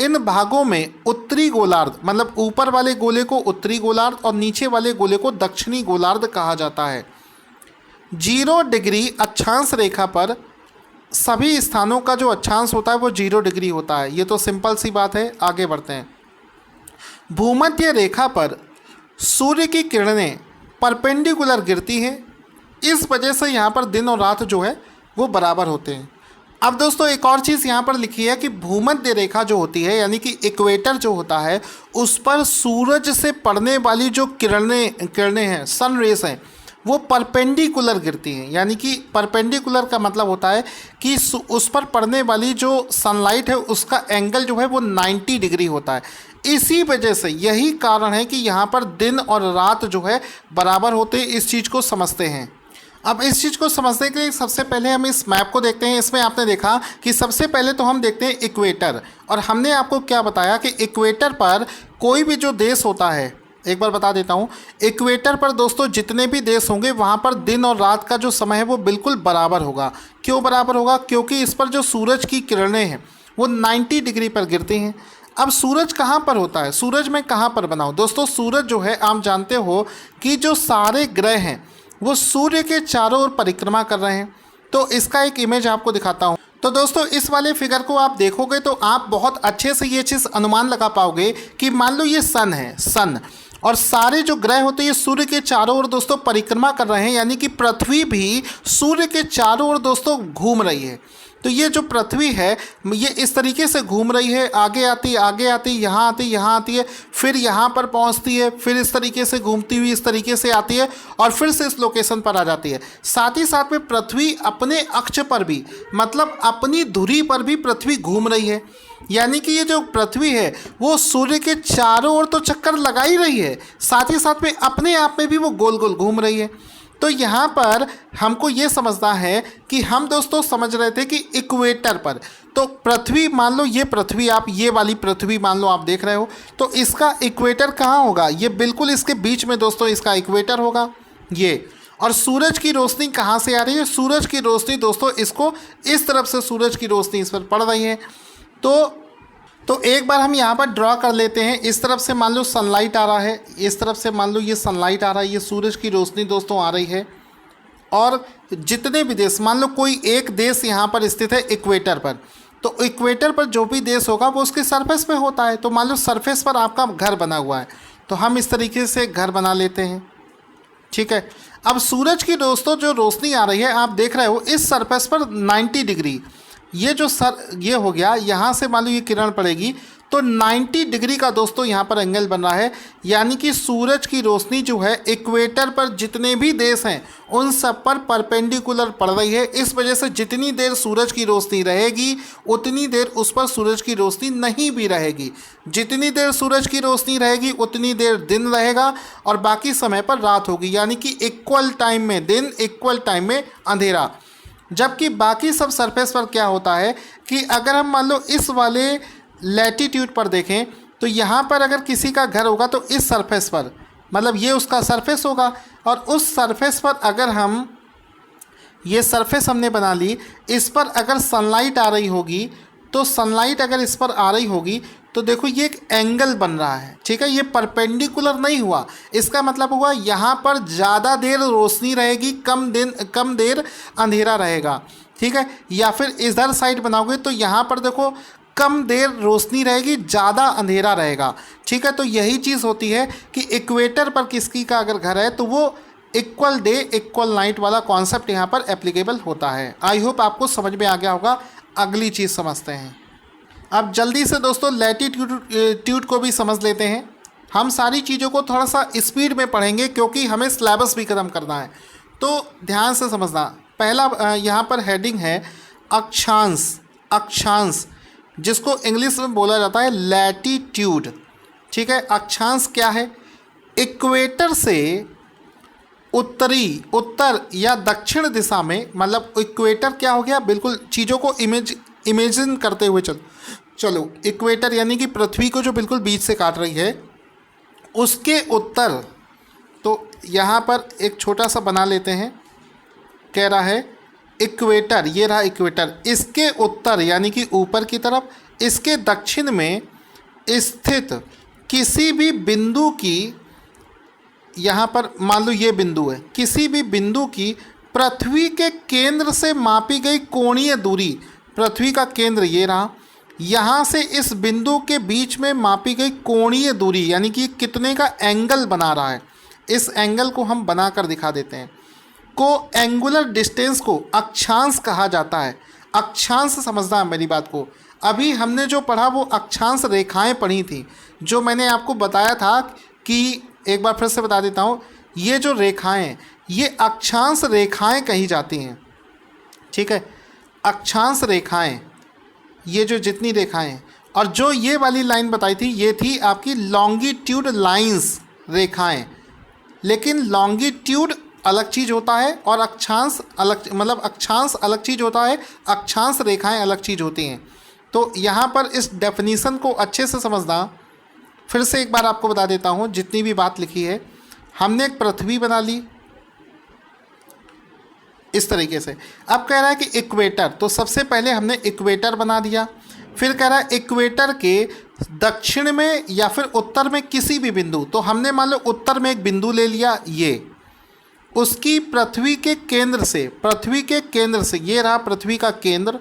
इन भागों में उत्तरी गोलार्ध, मतलब ऊपर वाले गोले को उत्तरी गोलार्ध और नीचे वाले गोले को दक्षिणी गोलार्ध कहा जाता है। 0 डिग्री अक्षांश रेखा पर सभी स्थानों का जो अक्षांश होता है वो 0 डिग्री होता है। ये तो सिंपल सी बात है। आगे बढ़ते हैं। भूमध्य रेखा पर सूर्य की किरणें परपेंडिकुलर गिरती हैं, इस वजह से यहाँ पर दिन और रात जो है वो बराबर होते हैं। अब दोस्तों एक और चीज़ यहाँ पर लिखी है कि भूमध्य रेखा जो होती है यानी कि इक्वेटर जो होता है उस पर सूरज से पड़ने वाली जो किरणें हैं, सन रेस हैं, वो परपेंडिकुलर गिरती हैं। यानी कि परपेंडिकुलर का मतलब होता है कि उस पर पड़ने वाली जो सनलाइट है उसका एंगल जो है वो 90 डिग्री होता है। इसी वजह से यही कारण है कि यहाँ पर दिन और रात जो है बराबर होते, इस चीज़ को समझते हैं। अब इस चीज़ को समझने के लिए सबसे पहले हम इस मैप को देखते हैं। इसमें आपने देखा कि सबसे पहले तो हम देखते हैं इक्वेटर, और हमने आपको क्या बताया कि इक्वेटर पर कोई भी जो देश होता है, एक बार बता देता हूँ, इक्वेटर पर दोस्तों जितने भी देश होंगे वहाँ पर दिन और रात का जो समय है वो बिल्कुल बराबर होगा। क्यों बराबर होगा? क्योंकि इस पर जो सूरज की किरणें हैं वो 90 डिग्री पर गिरती हैं। अब सूरज कहाँ पर होता है? सूरज मैं कहाँ पर बनाऊँ? दोस्तों सूरज जो है आप जानते हो कि जो सारे ग्रह हैं वो सूर्य के चारों ओर परिक्रमा कर रहे हैं। तो इसका एक इमेज आपको दिखाता हूँ। तो दोस्तों इस वाले फिगर को आप देखोगे तो आप बहुत अच्छे से ये चीज़ अनुमान लगा पाओगे कि मान लो ये सन है, सन, और सारे जो ग्रह होते हैं ये सूर्य के चारों ओर दोस्तों परिक्रमा कर रहे हैं। यानी कि पृथ्वी भी सूर्य के चारों ओर दोस्तों घूम रही है। तो ये जो पृथ्वी है ये इस तरीके से घूम रही है, आगे आती, यहाँ आती है, फिर यहाँ पर पहुँचती है, फिर इस तरीके से घूमती हुई इस तरीके से आती है और फिर से इस लोकेशन पर आ जाती है। साथ ही साथ में पृथ्वी अपने अक्ष पर भी, मतलब अपनी धुरी पर भी पृथ्वी घूम रही है। यानी कि ये जो पृथ्वी है वो सूर्य के चारों ओर तो चक्कर लगा ही रही है, साथ ही साथ में अपने आप में भी वो गोल गोल घूम रही है। तो यहाँ पर हमको ये समझना है कि हम दोस्तों समझ रहे थे कि इक्वेटर पर तो पृथ्वी, मान लो ये पृथ्वी, आप ये वाली पृथ्वी मान लो आप देख रहे हो, तो इसका इक्वेटर कहाँ होगा? ये बिल्कुल इसके बीच में दोस्तों इसका इक्वेटर होगा ये। और सूरज की रोशनी कहाँ से आ रही है? सूरज की रोशनी दोस्तों इसको इस तरफ से सूरज की रोशनी इस पर पड़ रही है। तो एक बार हम यहाँ पर ड्रॉ कर लेते हैं। इस तरफ से मान लो सनलाइट आ रहा है, इस तरफ से मान लो ये सनलाइट आ रहा है, ये सूरज की रोशनी दोस्तों आ रही है। और जितने भी देश, मान लो कोई एक देश यहाँ पर स्थित है इक्वेटर पर, तो इक्वेटर पर जो भी देश होगा वो उसके सरफेस पे होता है। तो मान लो सरफेस पर आपका घर बना हुआ है, तो हम इस तरीके से घर बना लेते हैं, ठीक है। अब सूरज की दोस्तों जो रोशनी आ रही है आप देख रहे हो इस सरफेस पर 90 डिग्री, ये जो ये हो गया, यहाँ से मान लो ये किरण पड़ेगी तो 90 डिग्री का दोस्तों यहाँ पर एंगल बन रहा है। यानी कि सूरज की रोशनी जो है इक्वेटर पर जितने भी देश हैं उन सब पर परपेंडिकुलर पड़ रही है। इस वजह से जितनी देर सूरज की रोशनी रहेगी उतनी देर उस पर सूरज की रोशनी नहीं भी रहेगी। जितनी देर सूरज की रोशनी रहेगी उतनी देर दिन रहेगा और बाकी समय पर रात होगी। यानी कि इक्वल टाइम में दिन, इक्वल टाइम में अंधेरा। जबकि बाकी सब सरफेस पर क्या होता है कि अगर हम मान लो इस वाले लैटीट्यूड पर देखें तो यहाँ पर अगर किसी का घर होगा तो इस सरफेस पर, मतलब ये उसका सरफेस होगा, और उस सरफेस पर अगर हम, ये सरफेस हमने बना ली, इस पर अगर सनलाइट आ रही होगी तो सनलाइट अगर इस पर आ रही होगी तो देखो ये एक एंगल बन रहा है, ठीक है। ये परपेंडिकुलर नहीं हुआ, इसका मतलब हुआ यहाँ पर ज़्यादा देर रोशनी रहेगी, कम देर अंधेरा रहेगा, ठीक है। या फिर इधर साइड बनाओगे तो यहाँ पर देखो कम देर रोशनी रहेगी, ज़्यादा अंधेरा रहेगा, ठीक है। तो यही चीज़ होती है कि इक्वेटर पर किसी का अगर घर है तो वो इक्वल डे इक्वल नाइट वाला कॉन्सेप्ट यहाँ पर एप्लीकेबल होता है। आई होप आपको समझ में आ गया होगा। अगली चीज़ समझते हैं। अब जल्दी से दोस्तों लैटीट्यूड को भी समझ लेते हैं। हम सारी चीज़ों को थोड़ा सा स्पीड में पढ़ेंगे क्योंकि हमें सिलेबस भी ख़त्म करना है, तो ध्यान से समझना। पहला यहाँ पर हेडिंग है अक्षांश, अक्षांश जिसको इंग्लिश में बोला जाता है लैटीट्यूड, ठीक है। अक्षांश क्या है? इक्वेटर से उत्तर या दक्षिण दिशा में, मतलब इक्वेटर क्या हो गया, बिल्कुल चीज़ों को इमेजिन करते हुए चलो इक्वेटर यानी कि पृथ्वी को जो बिल्कुल बीच से काट रही है उसके उत्तर, तो यहाँ पर एक छोटा सा बना लेते हैं, कह रहा है इक्वेटर, ये रहा इक्वेटर, इसके उत्तर यानी कि ऊपर की तरफ, इसके दक्षिण में स्थित किसी भी बिंदु की, यहाँ पर मान लो ये बिंदु है, किसी भी बिंदु की पृथ्वी के केंद्र से मापी गई कोणीय दूरी, पृथ्वी का केंद्र ये रहा, यहाँ से इस बिंदु के बीच में मापी गई कोणीय दूरी, यानी कि कितने का एंगल बना रहा है, इस एंगल को हम बनाकर दिखा देते हैं। को एंगुलर डिस्टेंस को अक्षांश कहा जाता है। अक्षांश समझना है मेरी बात को। अभी हमने जो पढ़ा वो अक्षांश रेखाएं पढ़ी थी, जो मैंने आपको बताया था कि एक बार फिर से बता देता हूँ, ये जो रेखाएं ये अक्षांश रेखाएं कही जाती हैं, ठीक है। अक्षांश रेखाएं, ये जो जितनी रेखाएं हैं, और जो ये वाली लाइन बताई थी ये थी आपकी लॉन्गिट्यूड लाइंस, रेखाएं। लेकिन लॉन्गिट्यूड अलग चीज़ होता है और अक्षांश अलग, मतलब अक्षांश अलग चीज़ होता है, अक्षांश रेखाएं अलग चीज़ होती हैं। तो यहाँ पर इस डेफिनीशन को अच्छे से समझना। फिर से एक बार आपको बता देता हूँ जितनी भी बात लिखी है। हमने एक पृथ्वी बना ली इस तरीके से। अब कह रहा है कि इक्वेटर, तो सबसे पहले हमने इक्वेटर बना दिया। फिर कह रहा है इक्वेटर के दक्षिण में या फिर उत्तर में किसी भी बिंदु, तो हमने मान लो उत्तर में एक बिंदु ले लिया, ये उसकी पृथ्वी के केंद्र से, ये रहा पृथ्वी का केंद्र,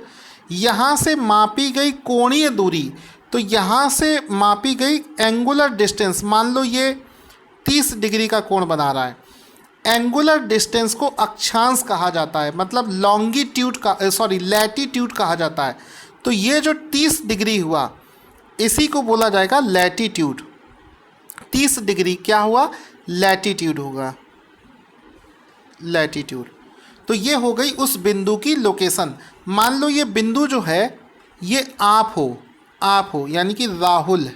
यहाँ से मापी गई कोणीय दूरी, तो यहाँ से मापी गई एंगुलर डिस्टेंस, मान लो ये 30 डिग्री का कोण बना रहा है। एंगुलर डिस्टेंस को अक्षांश कहा जाता है, मतलब लॉन्गिट्यूड का लैटीट्यूड कहा जाता है। तो ये जो 30 डिग्री हुआ इसी को बोला जाएगा लैटीट्यूड। 30 डिग्री क्या हुआ? लैटीट्यूड होगा, लैटीट्यूड। तो ये हो गई उस बिंदु की लोकेशन। मान लो ये बिंदु जो है ये आप हो यानी कि राहुल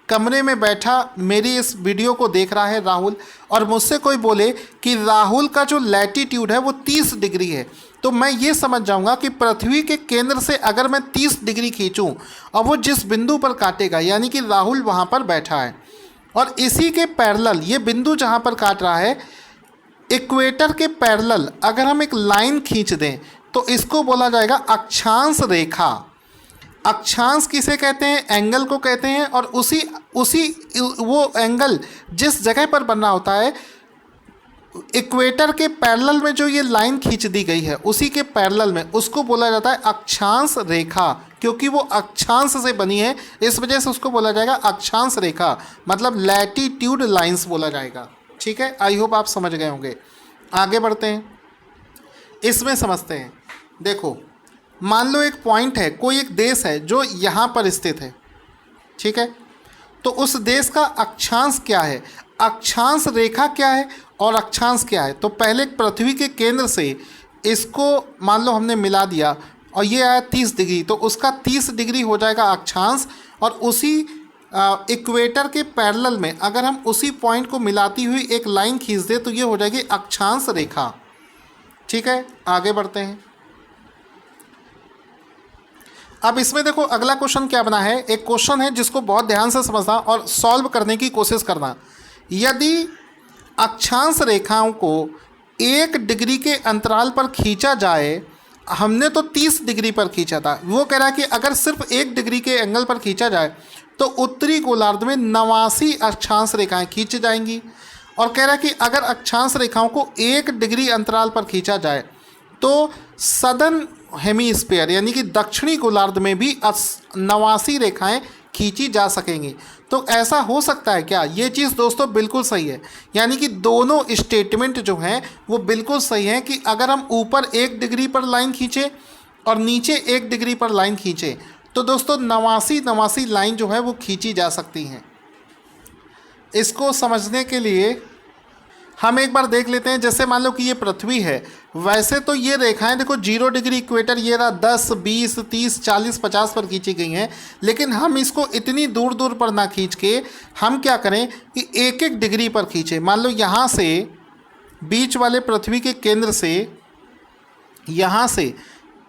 कमरे में बैठा मेरी इस वीडियो को देख रहा है राहुल, और मुझसे कोई बोले कि राहुल का जो लैटीट्यूड है वो 30 डिग्री है, तो मैं ये समझ जाऊंगा कि पृथ्वी के केंद्र से अगर मैं 30 डिग्री खींचूं और वो जिस बिंदु पर काटेगा यानी कि राहुल वहाँ पर बैठा है, और इसी के पैरेलल ये बिंदु जहाँ पर काट रहा है इक्वेटर के पैरेलल अगर हम एक लाइन खींच दें तो इसको बोला जाएगा अक्षांश रेखा। अक्षांश किसे कहते हैं? एंगल को कहते हैं। और उसी वो एंगल जिस जगह पर बनना होता है इक्वेटर के पैरेलल में, जो ये लाइन खींच दी गई है उसी के पैरेलल में, उसको बोला जाता है अक्षांश रेखा। क्योंकि वो अक्षांश से बनी है इस वजह से उसको बोला जाएगा अक्षांश रेखा, मतलब लैटीट्यूड लाइंस बोला जाएगा। ठीक है, आई होप आप समझ गए होंगे। आगे बढ़ते हैं, इसमें समझते हैं। देखो मान लो एक पॉइंट है, कोई एक देश है जो यहाँ पर स्थित है, ठीक है, तो उस देश का अक्षांश क्या है, अक्षांश रेखा क्या है और अक्षांश क्या है। तो पहले पृथ्वी के केंद्र से इसको मान लो हमने मिला दिया और ये आया 30 डिग्री, तो उसका 30 डिग्री हो जाएगा अक्षांश। और उसी इक्वेटर के पैरेलल में अगर हम उसी पॉइंट को मिलाती हुई एक लाइन खींच दे तो ये हो जाएगी अक्षांश रेखा। ठीक है, आगे बढ़ते हैं। अब इसमें देखो अगला क्वेश्चन क्या बना है, एक क्वेश्चन है जिसको बहुत ध्यान से समझना और सॉल्व करने की कोशिश करना। यदि अक्षांश रेखाओं को 1 डिग्री के अंतराल पर खींचा जाए, हमने तो 30 डिग्री पर खींचा था, वो कह रहा है कि अगर सिर्फ 1 डिग्री के एंगल पर खींचा जाए तो उत्तरी गोलार्ध में 89 अक्षांश रेखाएं खींच जाएंगी। और कह रहा है कि अगर अक्षांश रेखाओं को 1 डिग्री अंतराल पर खींचा जाए तो सदर्न हेमीस्फीयर यानी कि दक्षिणी गोलार्ध में भी 89 रेखाएं खींची जा सकेंगी। तो ऐसा हो सकता है क्या? ये चीज़ दोस्तों बिल्कुल सही है, यानी कि दोनों स्टेटमेंट जो हैं वो बिल्कुल सही हैं कि अगर हम ऊपर 1 डिग्री पर लाइन खींचे और नीचे 1 डिग्री पर लाइन खींचे तो दोस्तों 89 लाइन जो है वो खींची जा सकती हैं। इसको समझने के लिए हम एक बार देख लेते हैं। जैसे मान लो कि ये पृथ्वी है, वैसे तो ये रेखाएं देखो 0 डिग्री इक्वेटर ये रहा 10, 20, 30, 40, 50 पर खींची गई हैं, लेकिन हम इसको इतनी दूर दूर पर ना खींच के हम क्या करें कि 1-1 डिग्री पर खींचें। मान लो यहाँ से बीच वाले पृथ्वी के केंद्र से यहाँ से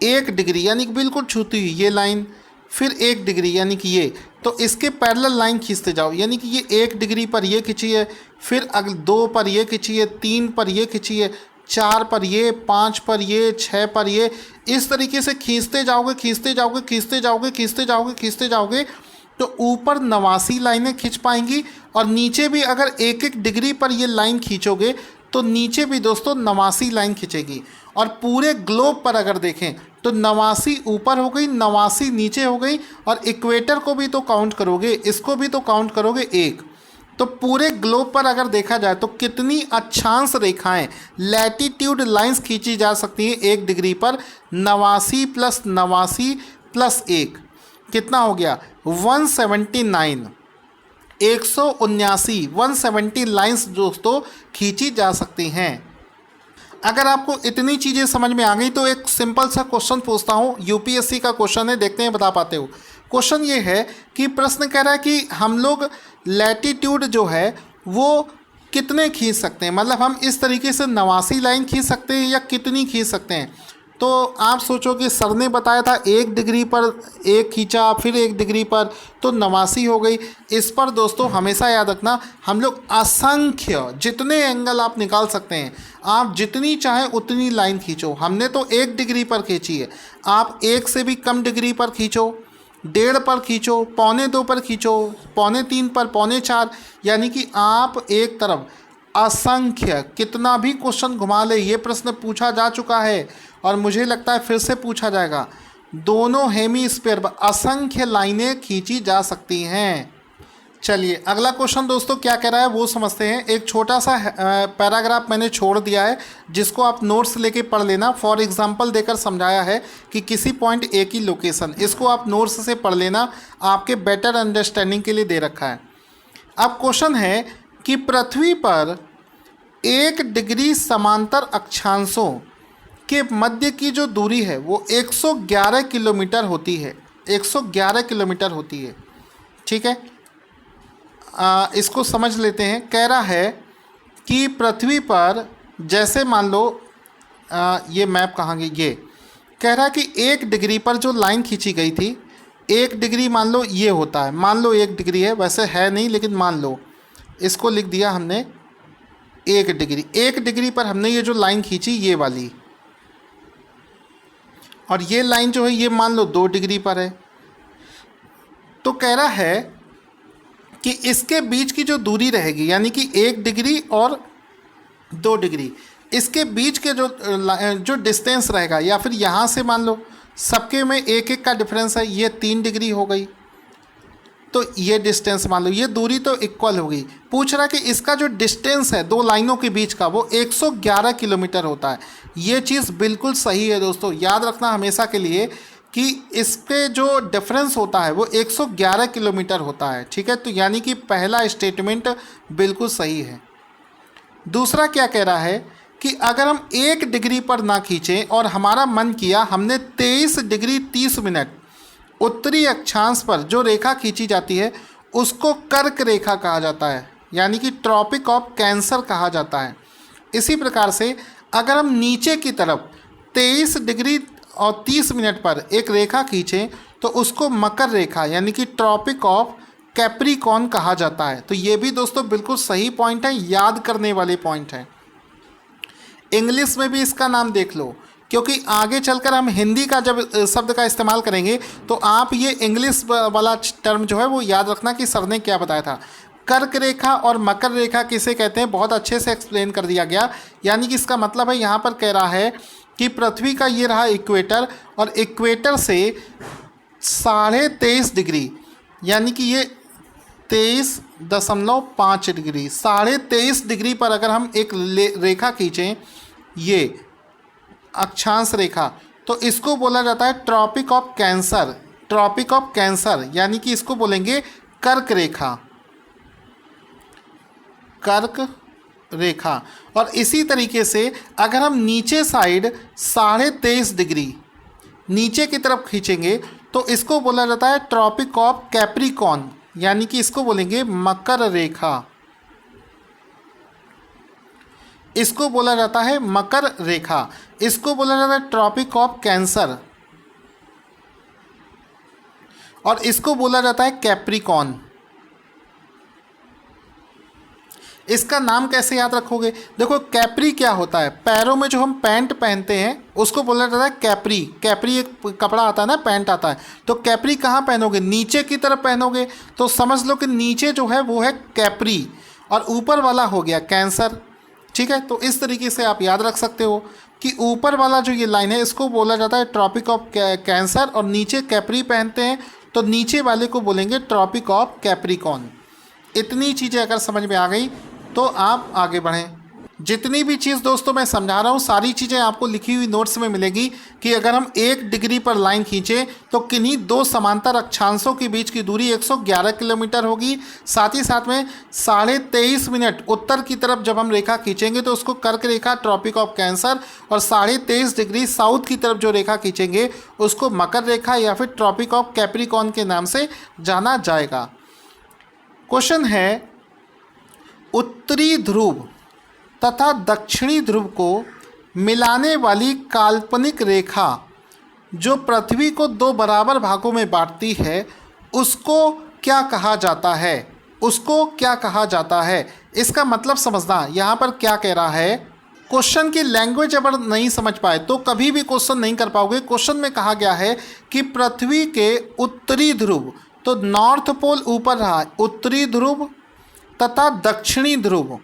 1 डिग्री यानी कि बिल्कुल छूती हुई ये लाइन, फिर 1 डिग्री यानी कि ये, तो इसके पैरेलल लाइन खींचते जाओ, यानी कि ये 1 डिग्री पर ये खींची है, फिर 2 पर ये खींची है, 3 पर ये खींची है, 4 पर ये, 5 पर ये, 6 पर ये, इस तरीके से खींचते जाओगे खींचते जाओगे खींचते जाओगे खींचते जाओगे खींचते जाओगे तो ऊपर 89 लाइनें खींच पाएंगी। और नीचे भी अगर 1-1 डिग्री पर ये लाइन खींचोगे तो नीचे भी दोस्तों 89 लाइन खींचेगी। और पूरे ग्लोब पर अगर देखें तो 89 ऊपर हो गई, 89 नीचे हो गई, और इक्वेटर को भी तो काउंट करोगे, इसको भी तो काउंट करोगे 1, तो पूरे ग्लोब पर अगर देखा जाए तो कितनी अक्षांश रेखाएं लैटिट्यूड लाइंस खींची जा सकती हैं 1 डिग्री पर? 89 + 89 + 1 कितना हो गया? 179। 179 170 लाइंस दोस्तों खींची जा सकती हैं। अगर आपको इतनी चीज़ें समझ में आ गई तो एक सिंपल सा क्वेश्चन पूछता हूँ, यूपीएससी का क्वेश्चन है, देखते हैं बता पाते हो। क्वेश्चन ये है कि प्रश्न कह रहा है कि हम लोग लैटिट्यूड जो है वो कितने खींच सकते हैं, मतलब हम इस तरीके से 89 लाइन खींच सकते हैं या कितनी खींच सकते हैं। तो आप सोचो कि सर ने बताया था 1 डिग्री पर 1 खींचा, फिर 1 डिग्री पर, तो 89 हो गई। इस पर दोस्तों हमेशा याद रखना, हम लोग असंख्य जितने एंगल आप निकाल सकते हैं, आप जितनी चाहे उतनी लाइन खींचो। हमने तो 1 डिग्री पर खींची है, आप 1 से भी कम डिग्री पर खींचो, 1.5 पर खींचो, 2.25 पर खींचो, 3.25 पर, 4.25, यानी कि आप एक तरफ असंख्य कितना भी क्वेश्चन घुमा ले, ये प्रश्न पूछा जा चुका है और मुझे लगता है फिर से पूछा जाएगा। दोनों हेमीस्फीयर पर असंख्य लाइनें खींची जा सकती हैं। चलिए अगला क्वेश्चन दोस्तों क्या कह रहा है वो समझते हैं। एक छोटा सा पैराग्राफ मैंने छोड़ दिया है जिसको आप नोट्स लेके पढ़ लेना। फॉर एग्जांपल देकर समझाया है कि किसी पॉइंट ए की लोकेशन, इसको आप नोट्स से पढ़ लेना, आपके बेटर अंडरस्टैंडिंग के लिए दे रखा है। अब क्वेश्चन है कि पृथ्वी पर 1 डिग्री समांतर अक्षांशों के मध्य की जो दूरी है वो 111 किलोमीटर होती है। 111 किलोमीटर होती है, ठीक है। इसको समझ लेते हैं। कह रहा है कि पृथ्वी पर जैसे मान लो ये मैप कहाँ गई, ये कह रहा है कि 1 डिग्री पर जो लाइन खींची गई थी, 1 डिग्री मान लो ये होता है, मान लो 1 डिग्री है, वैसे है नहीं लेकिन मान लो, इसको लिख दिया हमने 1 डिग्री। 1 डिग्री पर हमने ये जो लाइन खींची ये वाली, और ये लाइन जो है ये मान लो 2 डिग्री पर है। तो कह रहा है कि इसके बीच की जो दूरी रहेगी, यानी कि 1 डिग्री और 2 डिग्री, इसके बीच के जो डिस्टेंस रहेगा, या फिर यहाँ से मान लो सबके में 1-1 का डिफरेंस है, ये 3 डिग्री हो गई, तो ये डिस्टेंस मान लो, ये दूरी तो इक्वल हो गई। पूछ रहा कि इसका जो डिस्टेंस है 2 लाइनों के बीच का वो 111 किलोमीटर होता है। ये चीज़ बिल्कुल सही है दोस्तों, याद रखना हमेशा के लिए कि इसके जो डिफरेंस होता है वो 111 किलोमीटर होता है, ठीक है। तो यानी कि पहला स्टेटमेंट बिल्कुल सही है। दूसरा क्या कह रहा है कि अगर हम 1 डिग्री पर ना खींचें और हमारा मन किया, हमने 23 डिग्री 30 मिनट उत्तरी अक्षांश पर जो रेखा खींची जाती है उसको कर्क रेखा कहा जाता है, यानी कि ट्रॉपिक ऑफ कैंसर कहा जाता है। इसी प्रकार से अगर हम नीचे की तरफ 23 डिग्री और 30 मिनट पर एक रेखा खींचें तो उसको मकर रेखा यानी कि ट्रॉपिक ऑफ कैप्रिकॉर्न कहा जाता है। तो ये भी दोस्तों बिल्कुल सही पॉइंट है, याद करने वाले पॉइंट हैं। इंग्लिश में भी इसका नाम देख लो, क्योंकि आगे चलकर हम हिंदी का जब शब्द का इस्तेमाल करेंगे तो आप ये इंग्लिश वाला टर्म जो है वो याद रखना कि सर ने क्या बताया था। कर्क रेखा और मकर रेखा किसे कहते हैं, बहुत अच्छे से एक्सप्लेन कर दिया गया। यानी कि इसका मतलब है, यहाँ पर कह रहा है कि पृथ्वी का ये रहा इक्वेटर, और इक्वेटर से 23.5 डिग्री, यानी कि ये 23.5 डिग्री, 23.5 डिग्री पर अगर हम एक रेखा खींचें, ये अक्षांश रेखा, तो इसको बोला जाता है tropic of cancer. Tropic of cancer यानी कि इसको बोलेंगे कर्क रेखा, कर्क रेखा। और इसी तरीके से अगर हम नीचे साइड 23.5 डिग्री नीचे की तरफ खींचेंगे तो इसको बोला जाता है ट्रॉपिक ऑफ कैप्रिकॉर्न, यानी कि इसको बोलेंगे मकर रेखा। इसको बोला जाता है मकर रेखा, इसको बोला जाता है ट्रॉपिक ऑफ कैंसर, और इसको बोला जाता है कैप्रिकॉर्न। इसका नाम कैसे याद रखोगे, देखो कैप्री क्या होता है, पैरों में जो हम पैंट पहनते हैं उसको बोला जाता है कैप्री। कैप्री एक कपड़ा आता है ना, पैंट आता है, तो कैप्री कहाँ पहनोगे, नीचे की तरफ पहनोगे, तो समझ लो कि नीचे जो है वो है कैप्री और ऊपर वाला हो गया कैंसर, ठीक है। तो इस तरीके से आप याद रख सकते हो कि ऊपर वाला जो ये लाइन है इसको बोला जाता है ट्रॉपिक ऑफ कैंसर, और नीचे कैप्री पहनते हैं तो नीचे वाले को बोलेंगे ट्रॉपिक ऑफ कैप्रिकॉर्न। इतनी चीज़ें अगर समझ में आ गई तो आप आगे बढ़ें। जितनी भी चीज़ दोस्तों मैं समझा रहा हूँ सारी चीज़ें आपको लिखी हुई नोट्स में मिलेगी कि अगर हम 1 डिग्री पर लाइन खींचें तो किन्हीं दो समांतर अक्षांशों के बीच की दूरी 111 किलोमीटर होगी। साथ ही साथ में 23.5 मिनट उत्तर की तरफ जब हम रेखा खींचेंगे तो उसको कर्क रेखा ट्रॉपिक ऑफ कैंसर, और 23.5 डिग्री साउथ की तरफ जो रेखा खींचेंगे उसको मकर रेखा या फिर ट्रॉपिक ऑफ कैप्रिकॉर्न के नाम से जाना जाएगा। क्वेश्चन है, उत्तरी ध्रुव तथा दक्षिणी ध्रुव को मिलाने वाली काल्पनिक रेखा जो पृथ्वी को 2 बराबर भागों में बांटती है उसको क्या कहा जाता है? उसको क्या कहा जाता है? इसका मतलब समझना। यहाँ पर क्या कह रहा है, क्वेश्चन की लैंग्वेज अगर नहीं समझ पाए तो कभी भी क्वेश्चन नहीं कर पाओगे। क्वेश्चन में कहा गया है कि पृथ्वी के उत्तरी ध्रुव, तो नॉर्थ पोल ऊपर रहा, उत्तरी ध्रुव तथा दक्षिणी ध्रुव,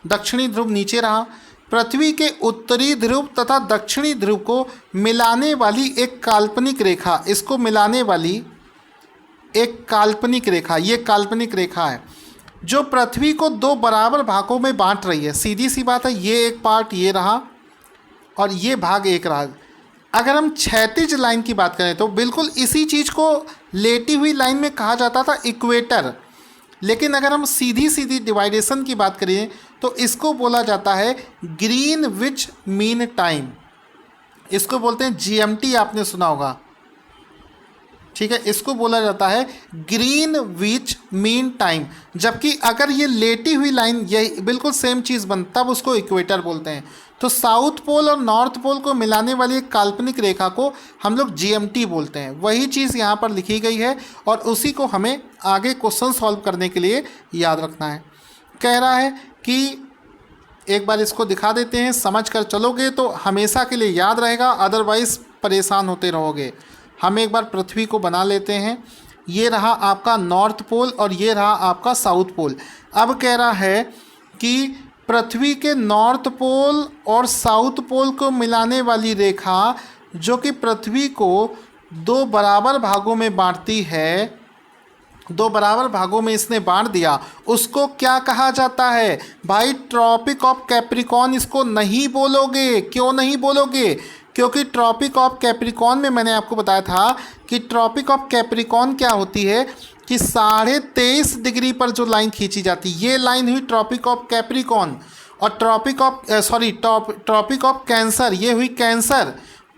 दक्षिणी ध्रुव नीचे रहा। पृथ्वी के उत्तरी ध्रुव तथा दक्षिणी ध्रुव को मिलाने वाली एक काल्पनिक रेखा, इसको मिलाने वाली एक काल्पनिक रेखा, ये काल्पनिक रेखा है जो पृथ्वी को 2 बराबर भागों में बांट रही है। सीधी सी बात है, ये एक पार्ट ये रहा और ये भाग एक रहा। अगर हम क्षैतिज लाइन की बात करें तो बिल्कुल इसी चीज़ को लेटी हुई लाइन में कहा जाता था इक्वेटर, लेकिन अगर हम सीधी सीधी डिवाइडेशन की बात करें तो इसको बोला जाता है ग्रीनविच मीन टाइम। इसको बोलते हैं जीएमटी, आपने सुना होगा, ठीक है। इसको बोला जाता है ग्रीनविच मीन टाइम। जबकि अगर ये लेटी हुई लाइन यही बिल्कुल सेम चीज़ बन, तब उसको इक्वेटर बोलते हैं। तो साउथ पोल और नॉर्थ पोल को मिलाने वाली एक काल्पनिक रेखा को हम लोग जीएमटी बोलते हैं। वही चीज़ यहाँ पर लिखी गई है और उसी को हमें आगे क्वेश्चन सॉल्व करने के लिए याद रखना है। कह रहा है कि एक बार इसको दिखा देते हैं, समझ कर चलोगे तो हमेशा के लिए याद रहेगा, अदरवाइज़ परेशान होते रहोगे। हम एक बार पृथ्वी को बना लेते हैं। ये रहा आपका नॉर्थ पोल और ये रहा आपका साउथ पोल। अब कह रहा है कि पृथ्वी के नॉर्थ पोल और साउथ पोल को मिलाने वाली रेखा जो कि पृथ्वी को 2 बराबर भागों में बांटती है, 2 बराबर भागों में इसने बांट दिया, उसको क्या कहा जाता है? भाई ट्रॉपिक ऑफ कैप्रिकॉर्न इसको नहीं बोलोगे। क्यों नहीं बोलोगे? क्योंकि ट्रॉपिक ऑफ कैप्रिकॉर्न में मैंने आपको बताया था कि ट्रॉपिक ऑफ कैप्रिकॉर्न क्या होती है कि 23.5 डिग्री पर जो लाइन खींची जाती है, ये लाइन हुई ट्रॉपिक ऑफ कैप्रिकॉर्न। और ट्रॉपिक ऑफ कैंसर, ये हुई कैंसर।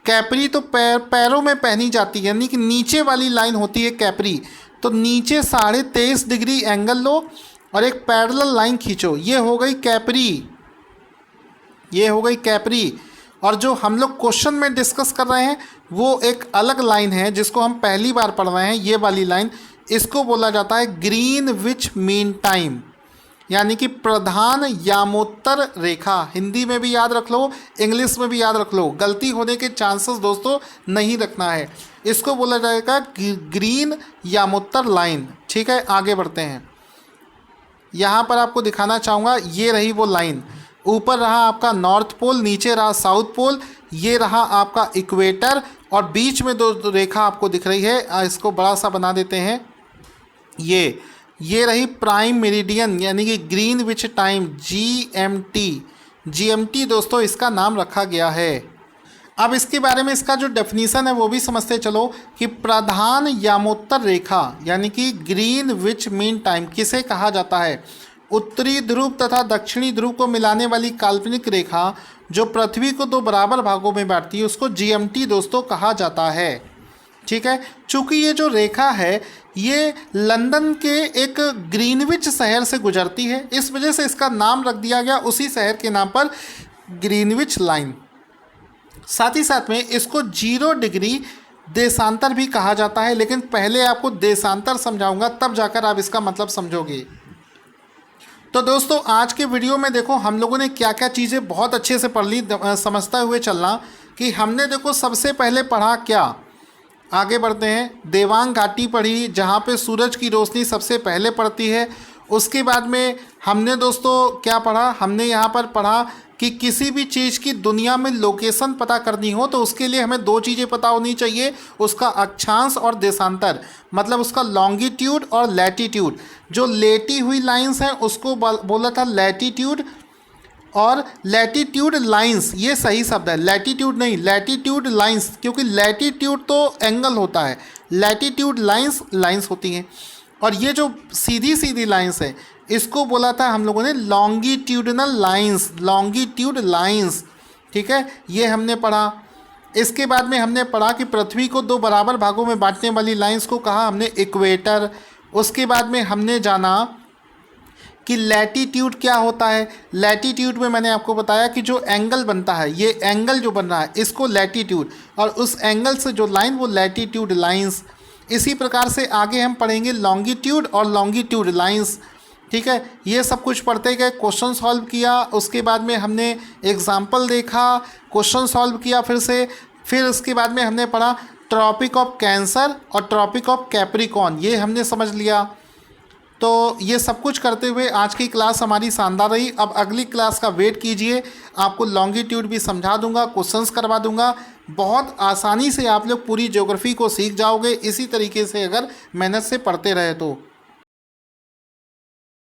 कैप्री तो पैरों में पहनी जाती है, यानी कि नीचे वाली लाइन होती है कैप्री। तो नीचे 23.5 डिग्री एंगल लो और एक पैरेलल लाइन खींचो, ये हो गई कैप्री, ये हो गई कैप्री। और जो हम लोग क्वेश्चन में डिस्कस कर रहे हैं वो एक अलग लाइन है जिसको हम पहली बार पढ़ रहे हैं, ये वाली लाइन। इसको बोला जाता है ग्रीनविच मीन टाइम, यानी कि प्रधान यामोत्तर रेखा। हिंदी में भी याद रख लो, इंग्लिश में भी याद रख लो, गलती होने के चांसेस दोस्तों नहीं रखना है। इसको बोला जाएगा ग्रीन यामोत्तर लाइन, ठीक है। आगे बढ़ते हैं। यहाँ पर आपको दिखाना चाहूँगा, ये रही वो लाइन। ऊपर रहा आपका नॉर्थ पोल, नीचे रहा साउथ पोल, ये रहा आपका इक्वेटर और बीच में 2 रेखा आपको दिख रही है। इसको बड़ा सा बना देते हैं। ये रही प्राइम मेरिडियन, यानी कि ग्रीनविच टाइम, जीएमटी। जीएमटी दोस्तों इसका नाम रखा गया है। अब इसके बारे में इसका जो डेफिनीशन है वो भी समझते चलो कि प्रधान यामोत्तर रेखा यानी कि ग्रीनविच मीन टाइम किसे कहा जाता है? उत्तरी ध्रुव तथा दक्षिणी ध्रुव को मिलाने वाली काल्पनिक रेखा जो पृथ्वी को 2 बराबर भागों में बांटती है उसको जीएमटी दोस्तों कहा जाता है, ठीक है। चूँकि ये जो रेखा है ये लंदन के एक ग्रीनविच शहर से गुजरती है, इस वजह से इसका नाम रख दिया गया उसी शहर के नाम पर, ग्रीनविच लाइन। साथ ही साथ में इसको 0 डिग्री देशांतर भी कहा जाता है, लेकिन पहले आपको देशांतर समझाऊंगा तब जाकर आप इसका मतलब समझोगे। तो दोस्तों आज के वीडियो में देखो हम लोगों ने क्या क्या चीज़ें बहुत अच्छे से पढ़ ली, समझते हुए चलना कि हमने देखो सबसे पहले पढ़ा क्या। आगे बढ़ते हैं। देवांग घाटी पढ़ी जहाँ पे सूरज की रोशनी सबसे पहले पड़ती है। उसके बाद में हमने दोस्तों क्या पढ़ा, हमने यहाँ पर पढ़ा कि किसी भी चीज़ की दुनिया में लोकेशन पता करनी हो तो उसके लिए हमें दो चीज़ें पता होनी चाहिए, उसका अक्षांश और देशांतर, मतलब उसका लॉन्गिट्यूड और लैटिट्यूड। जो लेटी हुई लाइंस हैं उसको बोला था लैटिट्यूड, और लैटिट्यूड लाइंस, ये सही शब्द है, लैटिट्यूड नहीं, लैटिट्यूड लाइंस, क्योंकि लैटिट्यूड तो एंगल होता है, लैटिट्यूड लाइंस लाइंस होती हैं। और ये जो सीधी सीधी लाइंस है इसको बोला था हम लोगों ने लॉन्गिट्यूडनल लाइंस, लॉन्गिट्यूड लाइंस, ठीक है, ये हमने पढ़ा। इसके बाद में हमने पढ़ा कि पृथ्वी को दो बराबर भागों में बांटने वाली लाइंस को कहा हमने इक्वेटर। उसके बाद में हमने जाना कि लैटिट्यूड क्या होता है। लैटिट्यूड में मैंने आपको बताया कि जो एंगल बनता है, ये एंगल जो बन रहा है इसको लैटिट्यूड, और उस एंगल से जो लाइन वो लैटिट्यूड लाइंस। इसी प्रकार से आगे हम पढ़ेंगे लॉन्गिट्यूड और लॉन्गिट्यूड लाइंस, ठीक है। ये सब कुछ पढ़ते गए, क्वेश्चन सॉल्व किया, उसके बाद में हमने एग्जाम्पल देखा, क्वेश्चन सॉल्व किया फिर उसके बाद में हमने पढ़ा ट्रॉपिक ऑफ कैंसर और ट्रॉपिक ऑफ कैप्रिकॉर्न, ये हमने समझ लिया। तो ये सब कुछ करते हुए आज की क्लास हमारी शानदार रही। अब अगली क्लास का वेट कीजिए, आपको लॉन्गिट्यूड भी समझा दूंगा, क्वेश्चंस करवा दूंगा, बहुत आसानी से आप लोग पूरी ज्योग्राफी को सीख जाओगे इसी तरीके से अगर मेहनत से पढ़ते रहे तो।